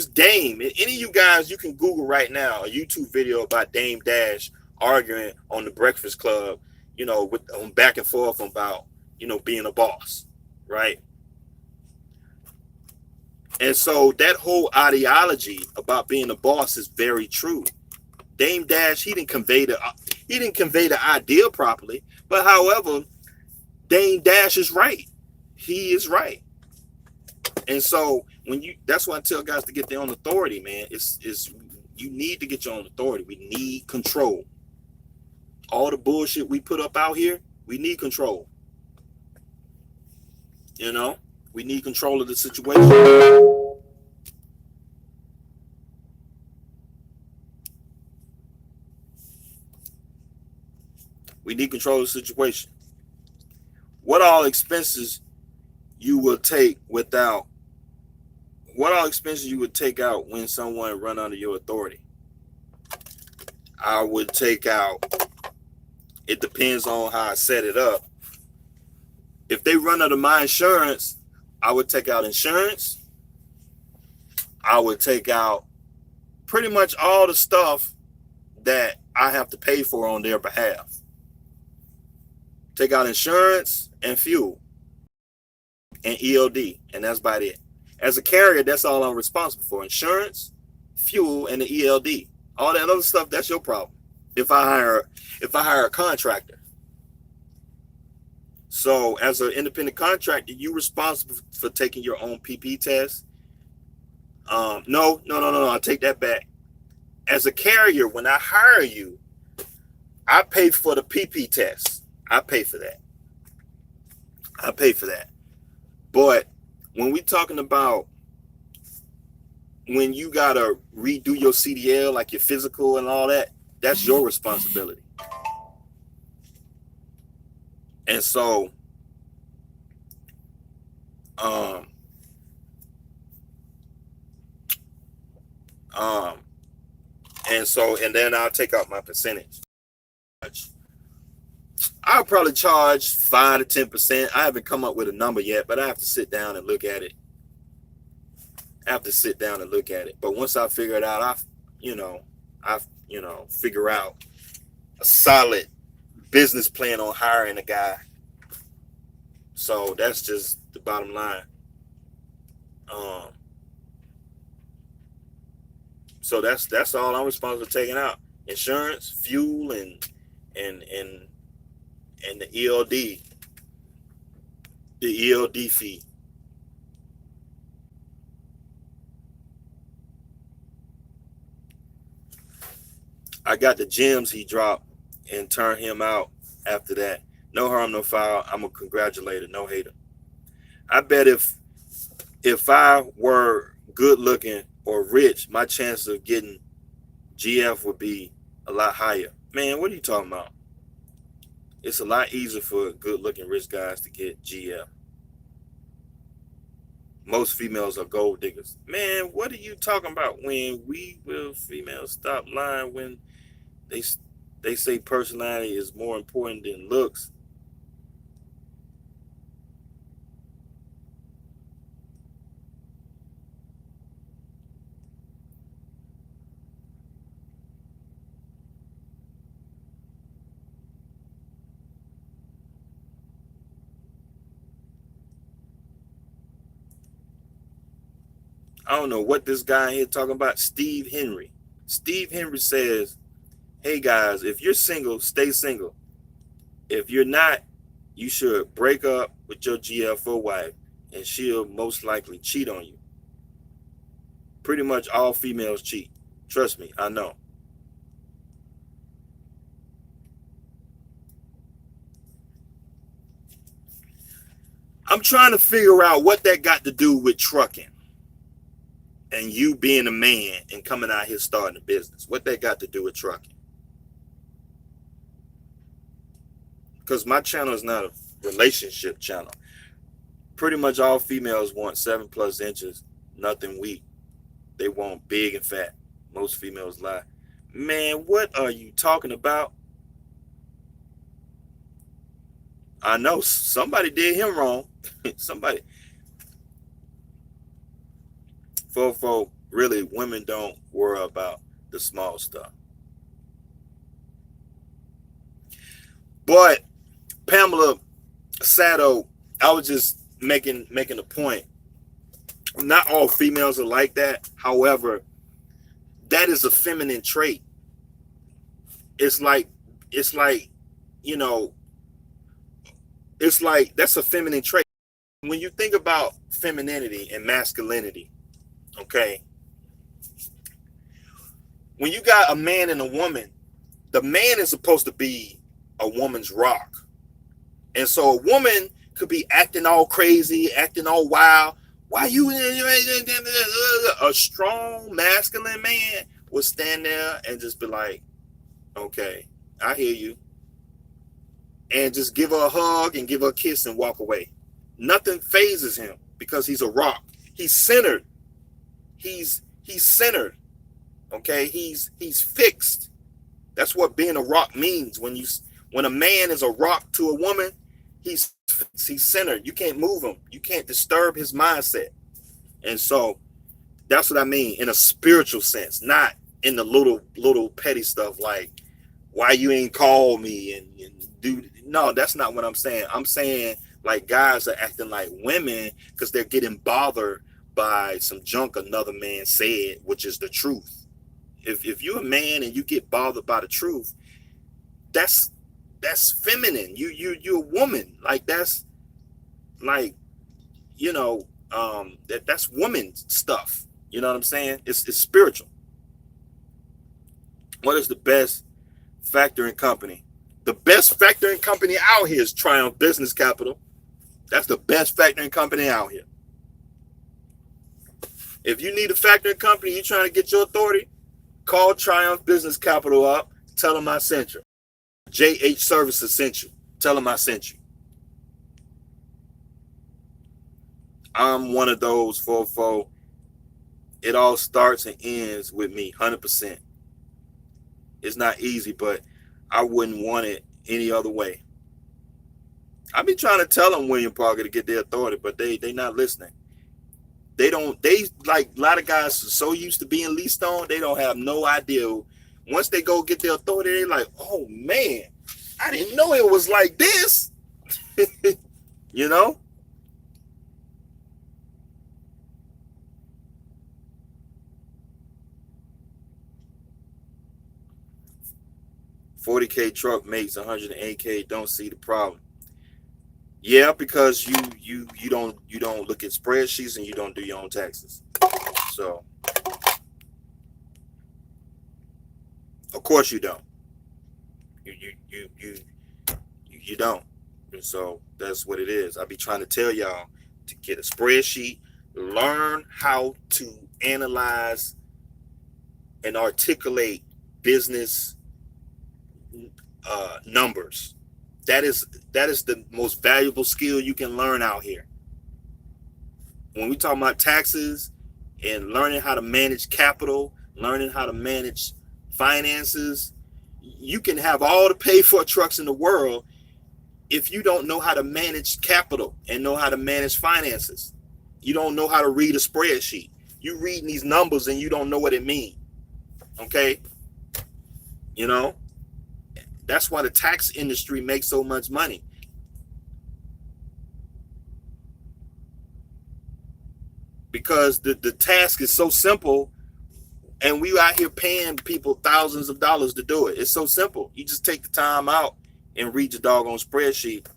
Dame. Any of you guys, you can Google right now a YouTube video about Dame Dash arguing on the Breakfast Club, on back and forth about, being a boss, right? And so that whole ideology about being a boss is very true. Dame Dash, he didn't convey the idea properly, but however, Dame Dash is right. He is right. And so that's why I tell guys to get their own authority, man. You need to get your own authority. We need control. All the bullshit we put up out here, we need control. We need control of the situation. We need control of the situation. What all expenses you will take out when someone run under your authority? I would take out, it depends on how I set it up. If they run under my insurance, I would take out insurance. I would take out pretty much all the stuff that I have to pay for on their behalf. Take out insurance and fuel and ELD, and that's about it. As a carrier, that's all I'm responsible for: insurance, fuel, and the ELD. All that other stuff, that's your problem. If I hire a contractor. So as an independent contractor, you're responsible for taking your own PP test. No, I take that back. As a carrier, when I hire you, I pay for the PP test. I pay for that. But when we talking about when you gotta redo your CDL, like your physical and all that, that's your responsibility. And so Um, um, and then I'll take out my percentage. I'll probably charge 5 to 10%. I haven't come up with a number yet, but I have to sit down and look at it. But once I figure it out, you know, figure out a solid business plan on hiring a guy. So that's just the bottom line. Um, so that's all I'm responsible for taking out: insurance, fuel, and and and the ELD fee. I got the gems he dropped and turn him out after that. No harm, no foul. I'm a congratulator, no hater. I bet if I were good looking or rich, my chance of getting GF would be a lot higher. Man, what are you talking about? It's a lot easier for good looking rich guys to get GF. Most females are gold diggers. Man, what are you talking about? When we will females stop lying when they they say personality is more important than looks? I don't know what this guy here talking about. Steve Henry. Steve Henry says, "Hey guys, if you're single, stay single. If you're not, you should break up with your GFO wife, and she'll most likely cheat on you. Pretty much all females cheat. Trust me, I know." I'm trying to figure out what that got to do with trucking and you being a man and coming out here starting a business. What that got to do with trucking? Because my channel is not a relationship channel. Pretty much all females want 7+ inches, nothing weak. They want big and fat. Most females lie. Man, what are you talking about? I know somebody did him wrong. Somebody. For really, women don't worry about the small stuff. But Pamela Sato, I was just making a point. Not all females are like that. However, that is a feminine trait. It's like, you know, it's like that's a feminine trait. When you think about femininity and masculinity, okay, when you got a man and a woman, the man is supposed to be a woman's rock. And so a woman could be acting all crazy, acting all wild. Why you? A strong masculine man would stand there and just be like, "Okay, I hear you," and just give her a hug and give her a kiss and walk away. Nothing phases him because he's a rock. He's centered. He's centered. Okay, he's fixed. That's what being a rock means. When a man is a rock to a woman, he's centered. You can't move him. You can't disturb his mindset. And so that's what I mean in a spiritual sense, not in the little petty stuff like why you ain't call me and do. No, that's not what I'm saying. I'm saying like guys are acting like women because they're getting bothered by some junk another man said, which is the truth. If you're a man and you get bothered by the truth, that's feminine. You're a woman. Like that's like, that's woman stuff. You know what I'm saying? It's spiritual. What is the best factoring company? The best factoring company out here is Triumph Business Capital. That's the best factoring company out here. If you need a factoring company, you're trying to get your authority, call Triumph Business Capital up. Tell them I sent you. JH Services sent you. Tell them I sent you. I'm one of those fofo. It all starts and ends with me, 100%. It's not easy, but I wouldn't want it any other way. I be trying to tell them William Parker to get their authority, but they not listening. They don't. They like a lot of guys are so used to being leased on, they don't have no idea. Once they go get their authority, they're like, oh man, I didn't know it was like this. You know. 40K truck makes 108K. Don't see the problem. Yeah, because you don't look at spreadsheets and you don't do your own taxes. So of course you don't. You don't. And so that's what it is. I be trying to tell y'all to get a spreadsheet, learn how to analyze and articulate business numbers. That is the most valuable skill you can learn out here. When we talk about taxes and learning how to manage capital, learning how to manage finances, you can have all the paid for trucks in the world if you don't know how to manage capital and know how to manage finances. You don't know how to read a spreadsheet. You reading these numbers and you don't know what it means. Okay? You know? That's why the tax industry makes so much money. Because the task is so simple, and we out here paying people thousands of dollars to do it. It's so simple. You just take the time out and read your doggone spreadsheet.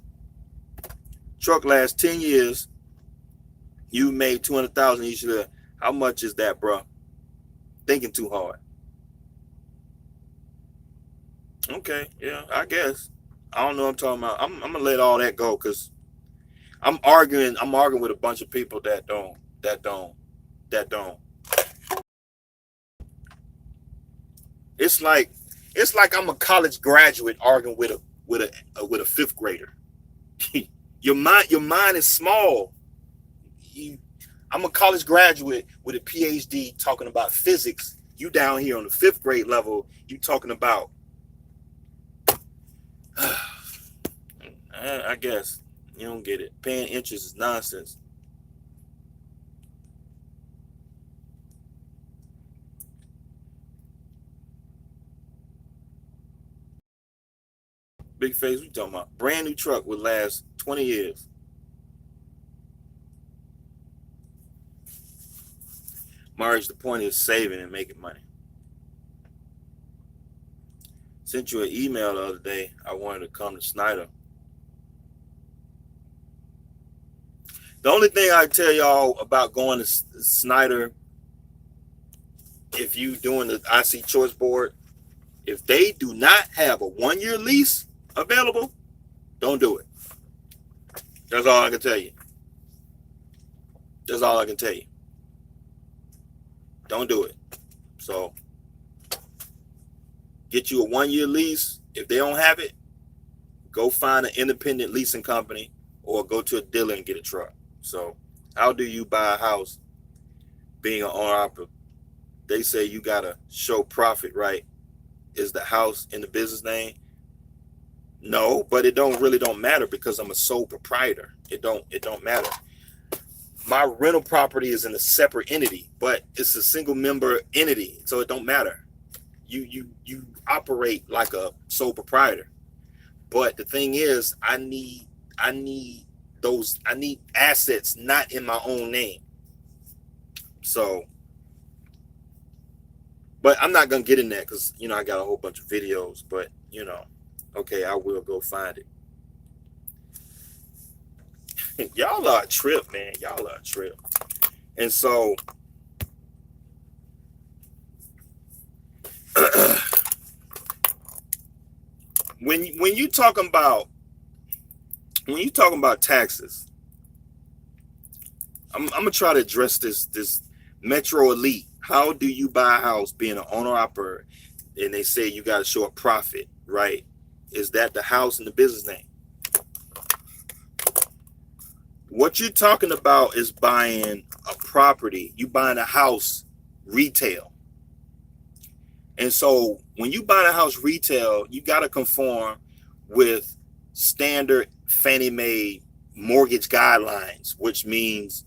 Truck lasts 10 years. You made 200,000 each year. How much is that, bro? Thinking too hard. Okay, yeah, I guess. I don't know what I'm talking about. I'm gonna let all that go because I'm arguing with a bunch of people that don't. It's like I'm a college graduate arguing with a fifth grader. Your mind is small. I'm a college graduate with a PhD talking about physics. You down here on the fifth grade level, you talking about I guess you don't get it. Paying interest is nonsense. Big face, we talking about brand new truck would last 20 years. Marge, the point is saving and making money. Sent you an email the other day. I wanted to come to Snyder. The only thing I tell y'all about going to Snyder, if you doing the IC Choice Board, if they do not have a 1-year lease available, don't do it. That's all I can tell you. That's all I can tell you. Don't do it. So get you a 1-year lease. If they don't have it, go find an independent leasing company or go to a dealer and get a truck. So how do you buy a house being an owner-operator? They say you gotta show profit, right? Is the house in the business name? No, but it really don't matter because I'm a sole proprietor. It don't matter. My rental property is in a separate entity, but it's a single member entity, so it don't matter. You operate like a sole proprietor. But the thing is, I need assets not in my own name. So, but I'm not gonna get in that because I got a whole bunch of videos. But okay, I will go find it. Y'all are a trip, man. Y'all are a trip. And so when you talking about taxes, I'm gonna try to address this Metro Elite. How do you buy a house being an owner operator? And they say you got to show a profit, right? Is that the house in the business name? What you're talking about is buying a property. You buying a house retail. And so when you buy a house retail, you got to conform with standard Fannie Mae mortgage guidelines, which means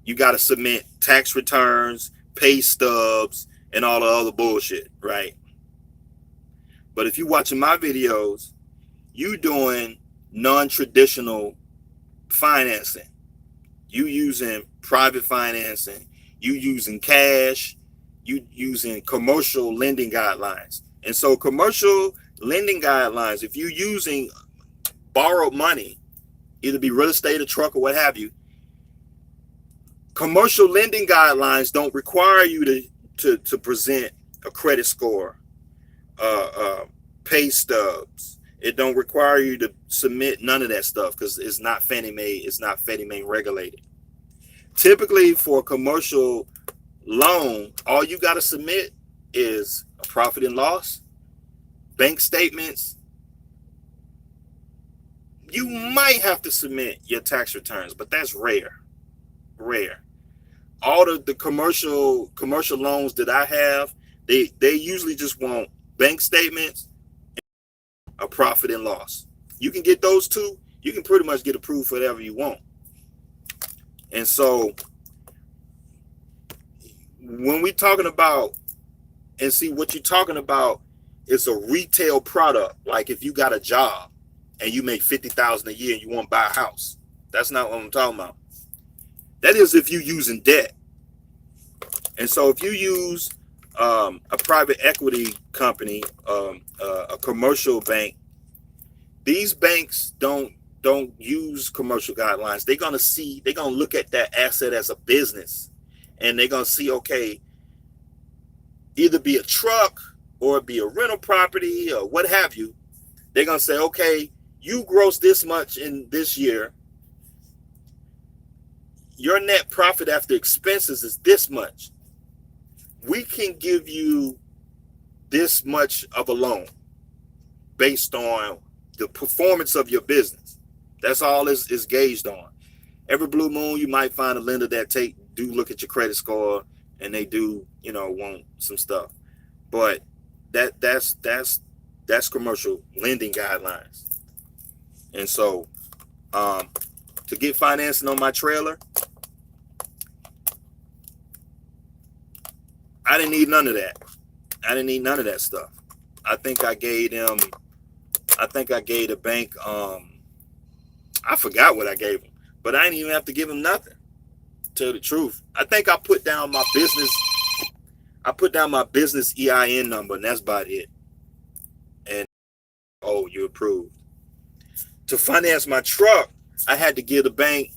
you got to submit tax returns, pay stubs, and all the other bullshit, right? But if you're watching my videos, you doing non-traditional financing. You using private financing, you using cash, you using commercial lending guidelines. And so commercial lending guidelines, if you're using borrowed money, either be real estate or truck or what have you, commercial lending guidelines don't require you to present a credit score, pay stubs. It don't require you to submit none of that stuff because it's not Fannie Mae. It's not Fannie Mae regulated. Typically, for a commercial loan, all you got to submit is a profit and loss, bank statements. You might have to submit your tax returns, but that's rare. All of the commercial loans that I have, they usually just want bank statements, a profit and loss. You can get those two, you can pretty much get approved for whatever you want. And so when we talking about, and see what you're talking about is a retail product, like if you got a job and you make $50,000 a year and you want to buy a house, that's not what I'm talking about. That is if you're using debt. And so if you use a private equity company, a commercial bank, these banks don't use commercial guidelines. They're gonna look at that asset as a business, and they're gonna see, okay, either be a truck or be a rental property or what have you. They're gonna say, okay, you gross this much in this year. Your net profit after expenses is this much. We can give you this much of a loan based on the performance of your business. That's all is gauged on. Every blue moon, you might find a lender that do look at your credit score, and they do, want some stuff. But that's commercial lending guidelines. And so to get financing on my trailer, I didn't need none of that. I didn't need none of that stuff. I think I gave the bank, I forgot what I gave them, but I didn't even have to give them nothing. Tell the truth. I think I put down my business EIN number, and that's about it. And oh, you approved. To finance my truck, I had to give the bank,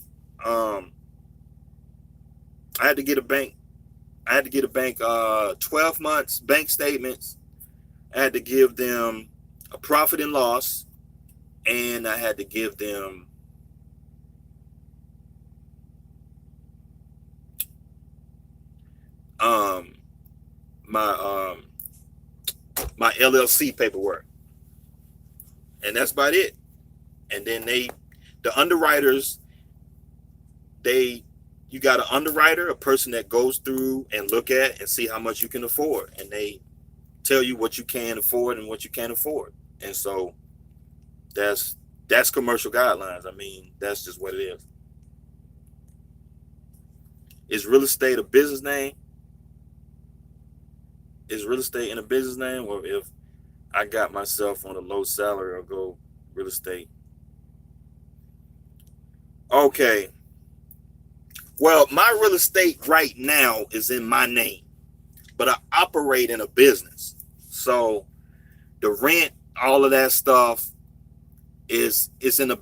12 months bank statements. I had to give them a profit and loss, and I had to give them my LLC paperwork, and that's about it. And then the underwriters, you got an underwriter, a person that goes through and look at and see how much you can afford, and they tell you what you can afford and what you can't afford. And so that's commercial guidelines. I mean, that's just what it is. Is real estate a business name? Is real estate in a business name? Or if I got myself on a low salary, I'll go real estate. Okay. Well, my real estate right now is in my name, but I operate in a business. So the rent, all of that stuff is in a,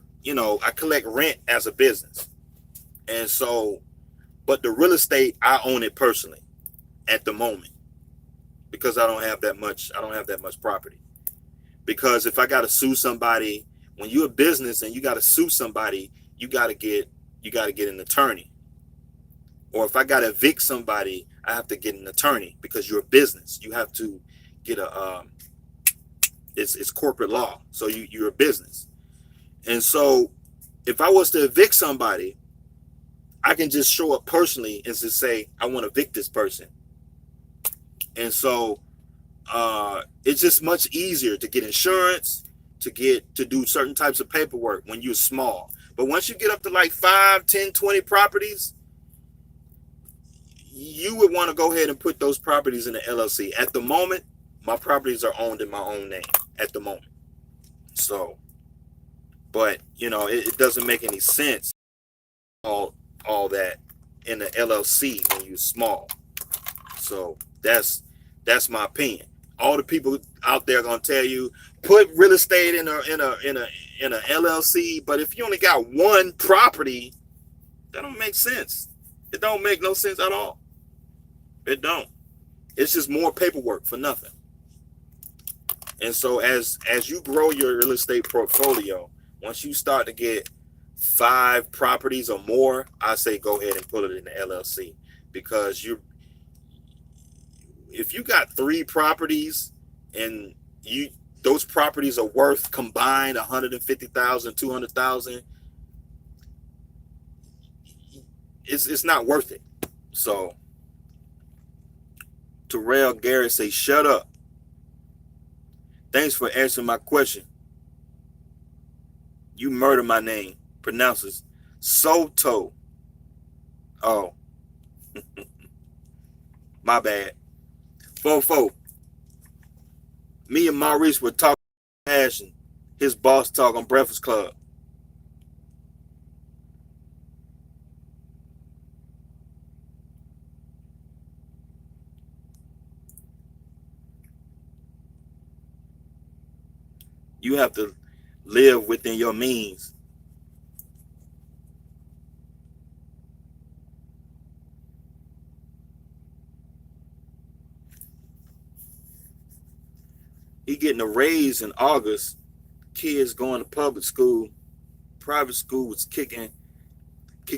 I collect rent as a business. And so, but the real estate, I own it personally at the moment because I don't have that much property. Because if I got to sue somebody, when you're a business and you got to sue somebody, you got to get an attorney. Or if I got to evict somebody, I have to get an attorney because you're a business. You have to get it's corporate law. So you're a business. And so If I was to evict somebody, I can just show up personally and just say, I want to evict this person. And so it's just much easier to get insurance, to do certain types of paperwork when you're small. But once you get up to like 5, 10, 20 properties, you would want to go ahead and put those properties in the LLC. At the moment, my properties are owned in my own name at the moment. So, but it doesn't make any sense all that in the LLC when you're small. So that's my opinion. All the people out there are gonna tell you put real estate in a LLC, but if you only got one property, that don't make sense. It don't make no sense at all. It don't. It's just more paperwork for nothing. And so as you grow your real estate portfolio, once you start to get 5 properties or more, I say go ahead and put it in the LLC, because if you got 3 properties and those properties are worth combined 150,000, 200,000, it's not worth it. So Terrell Garrett say, shut up. Thanks for answering my question. You murder my name. Pronounces Soto. Oh. My bad. Fofo. Me and Maurice were talking passion. His boss talk on Breakfast Club. You have to live within your means. He getting a raise in August. Kids going to public school. Private school was kicking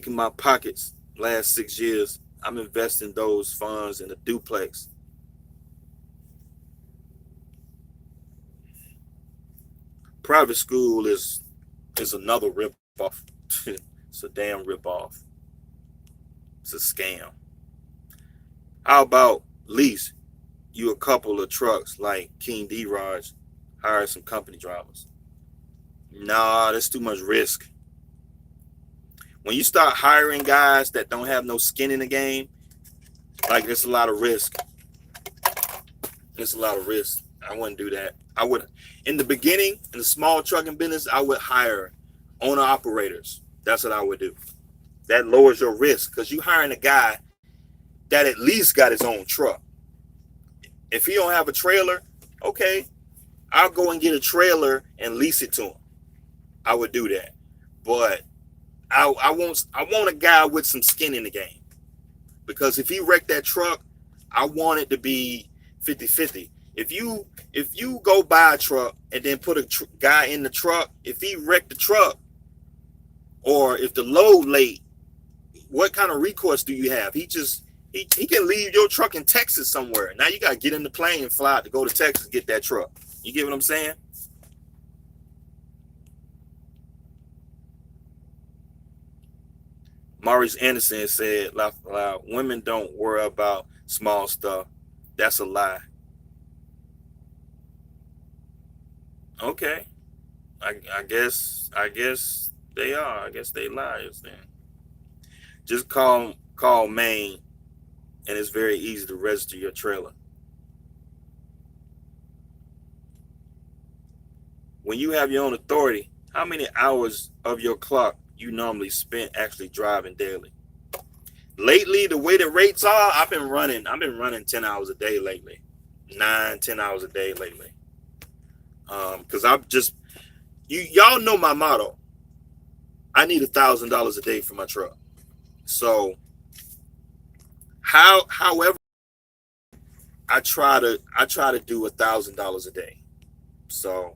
my pockets last 6 years. I'm investing those funds in a duplex. Private school is another rip-off. It's a damn rip-off. It's a scam. How about lease you a couple of trucks like King D-Raj, hire some company drivers? Nah, that's too much risk. When you start hiring guys that don't have no skin in the game, like, it's a lot of risk. It's a lot of risk. I wouldn't do that. I would, in the beginning, in the small trucking business, I would hire owner operators. That's what I would do. That lowers your risk, because you hiring a guy that at least got his own truck. If he don't have a trailer, okay, I'll go and get a trailer and lease it to him. I would do that. But I want a guy with some skin in the game, because if he wrecked that truck, I want it to be 50-50. If you go buy a truck and then put a guy in the truck, if he wrecked the truck, or if the load late, what kind of recourse do you have? He can leave your truck in Texas somewhere. Now you got to get in the plane and fly out to go to Texas to get that truck. You get what I'm saying? Maurice Anderson said, laugh loud, women don't worry about small stuff. That's a lie. Okay. I guess they are. I guess they liars then. Just call Maine, and it's very easy to register your trailer. When you have your own authority, how many hours of your clock you normally spent actually driving daily? Lately, the way the rates are, I've been running 10 hours a day lately. 9-10 hours a day lately. Because y'all know my motto. I need $1,000 a day for my truck. So however, I try to do $1,000 a day. So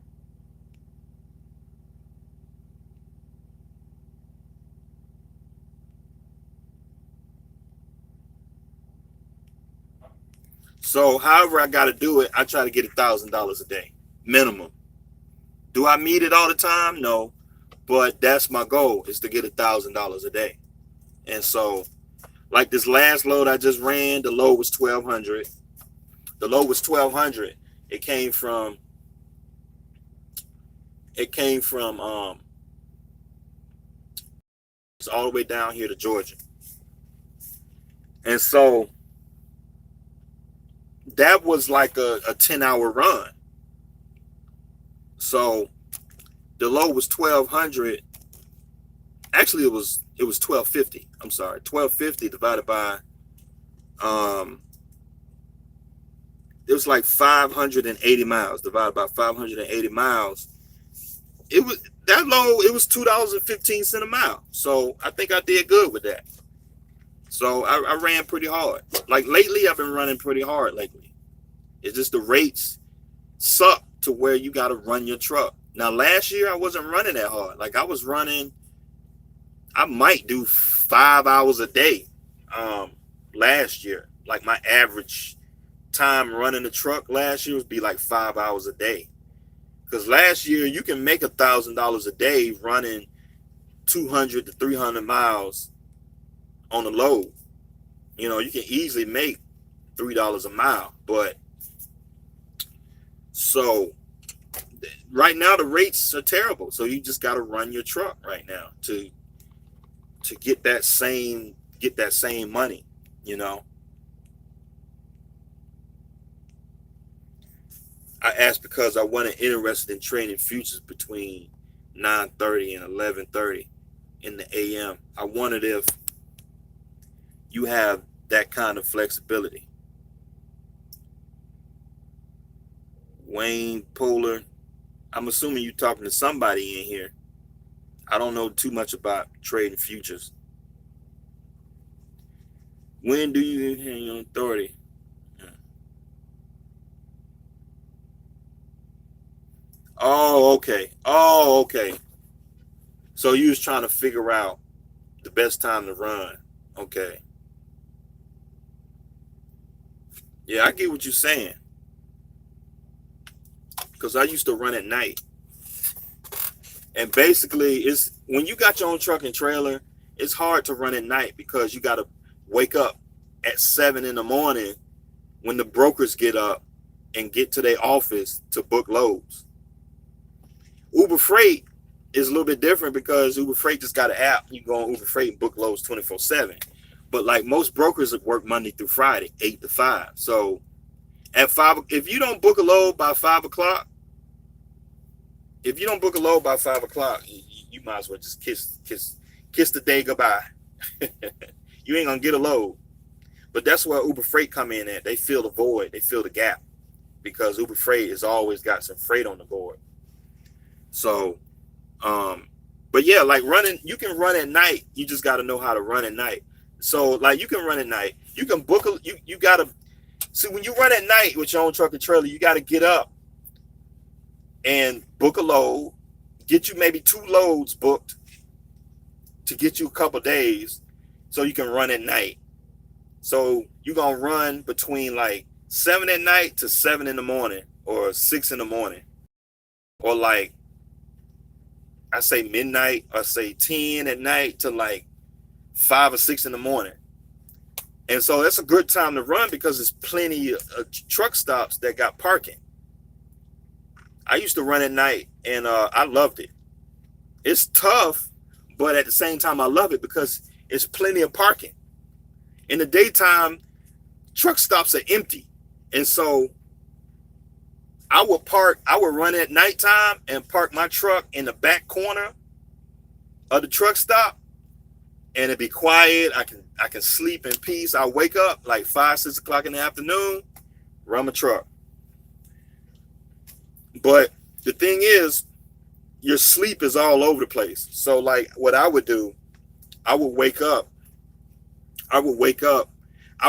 however I got to do it, I try to get $1,000 a day minimum. Do I meet it all the time? No, but that's my goal, is to get $1,000 a day. And so, like this last load I just ran, the load was 1,200. The load was 1,200. It came from it's all the way down here to Georgia. And so that was like a 10-hour run. So the load was 1,200. Actually, it was 1,250. I'm sorry, 1,250 divided by it was like 580 miles. Divided by 580 miles, it was that low. It was $2.15 a mile. So I think I did good with that. So I ran pretty hard. Like lately, I've been running pretty hard lately. It's just the rates suck to where you got to run your truck. Now, last year I wasn't running that hard. Like I was running, I might do 5 hours a day. Last year, like my average time running the truck last year would be like 5 hours a day. Because last year you can make $1,000 a day running 200 to 300 miles on the load. You know, you can easily make $3 a mile. But so right now the rates are terrible. So you just got to run your truck right now to get that same money, you know. I asked because I wasn't interested in trading futures between 9:30 and 11:30 in the AM. I wondered if you have that kind of flexibility. Wayne Polar, I'm assuming you're talking to somebody in here. I don't know too much about trading futures. When do you hang on authority? Oh, okay. Oh, okay. So you was trying to figure out the best time to run. Okay. Yeah, I get what you're saying. Because I used to run at night. And basically, it's when you got your own truck and trailer, it's hard to run at night because you got to wake up at 7 in the morning when the brokers get up and get to their office to book loads. Uber Freight is a little bit different because Uber Freight just got an app. You go on Uber Freight and book loads 24/7. But like most brokers work Monday through Friday, 8 to 5. So at 5, if you don't book a load by 5 o'clock, you might as well just kiss the day goodbye. You ain't gonna get a load. But that's where Uber Freight come in at. They fill the void, they fill the gap, because Uber Freight has always got some freight on the board. So, but yeah, like running, you can run at night. You just got to know how to run at night. So like you can run at night. You can book you got to see when you run at night with your own truck and trailer, you got to get up and book a load, get you maybe 2 loads booked to get you a couple days so you can run at night. So you're going to run between like 7 at night to 7 in the morning or 6 in the morning. Or like, I say midnight, or say 10 at night to like 5 or 6 in the morning. And so that's a good time to run because there's plenty of truck stops that got parking. I used to run at night and I loved it. It's tough, but at the same time, I love it because it's plenty of parking. In the daytime, truck stops are empty. And so I would run at nighttime and park my truck in the back corner of the truck stop, and it'd be quiet. I can sleep in peace. I wake up like 5, 6 o'clock in the afternoon, run my truck. But the thing is, your sleep is all over the place. So like what I would do, I would I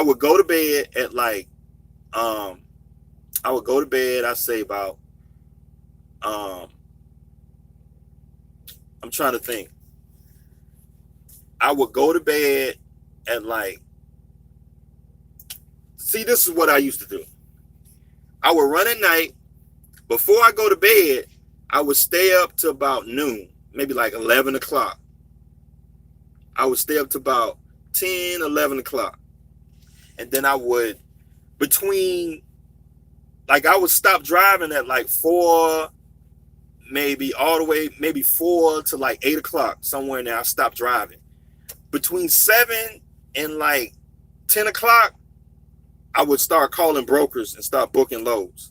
would go to bed at like, I say about, I'm trying to think. I would go to bed at like, see, this is what I used to do. I would run at night. Before I go to bed, I would stay up to about noon, maybe like 11 o'clock. I would stay up to about 10, 11 o'clock. And then I would, I would stop driving at like 4, maybe all the way, maybe 4 to like 8 o'clock, somewhere in there. I stopped driving. Between 7 and like 10 o'clock, I would start calling brokers and start booking loads.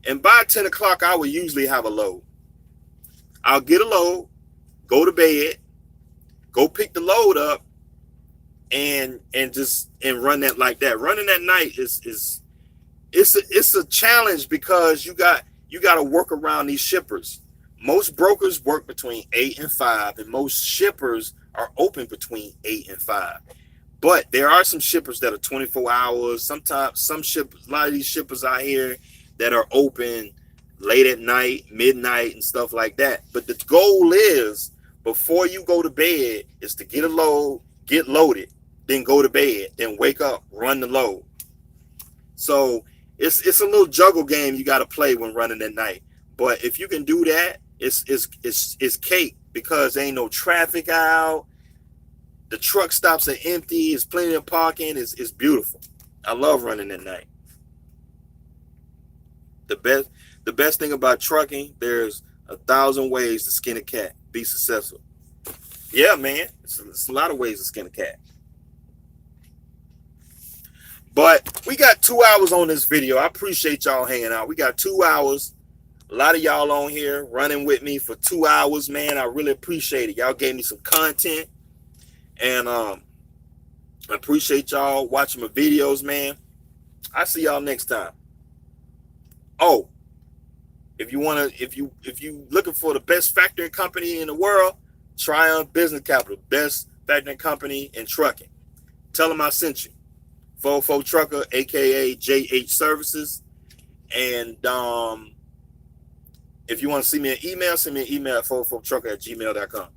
And by 10 o'clock, I would usually have a load. I'll get a load, go to bed, go pick the load up, and run that like that. Running at night is a challenge because you got to work around these shippers. Most brokers work between 8 and 5, and most shippers are open between 8 and 5. But there are some shippers that are 24 hours. Sometimes a lot of these shippers out here that are open late at night, midnight, and stuff like that. But the goal is, before you go to bed, is to get a load, get loaded, then go to bed, then wake up, run the load. So it's a little juggle game you got to play when running at night. But if you can do that, it's cake, because there ain't no traffic out. The truck stops are empty. It's plenty of parking. It's beautiful. I love running at night. The best thing about trucking, there's 1,000 ways to skin a cat. Be successful. Yeah, man. It's a lot of ways to skin a cat. But we got 2 hours on this video. I appreciate y'all hanging out. We got 2 hours. A lot of y'all on here running with me for 2 hours, man. I really appreciate it. Y'all gave me some content. And I appreciate y'all watching my videos, man. I'll see y'all next time. Oh, if you looking for the best factoring company in the world, Triumph Business Capital, best factoring company in trucking. Tell them I sent you. Fofo Trucker, aka JH Services. And if you want to send me an email at fofotrucker@gmail.com.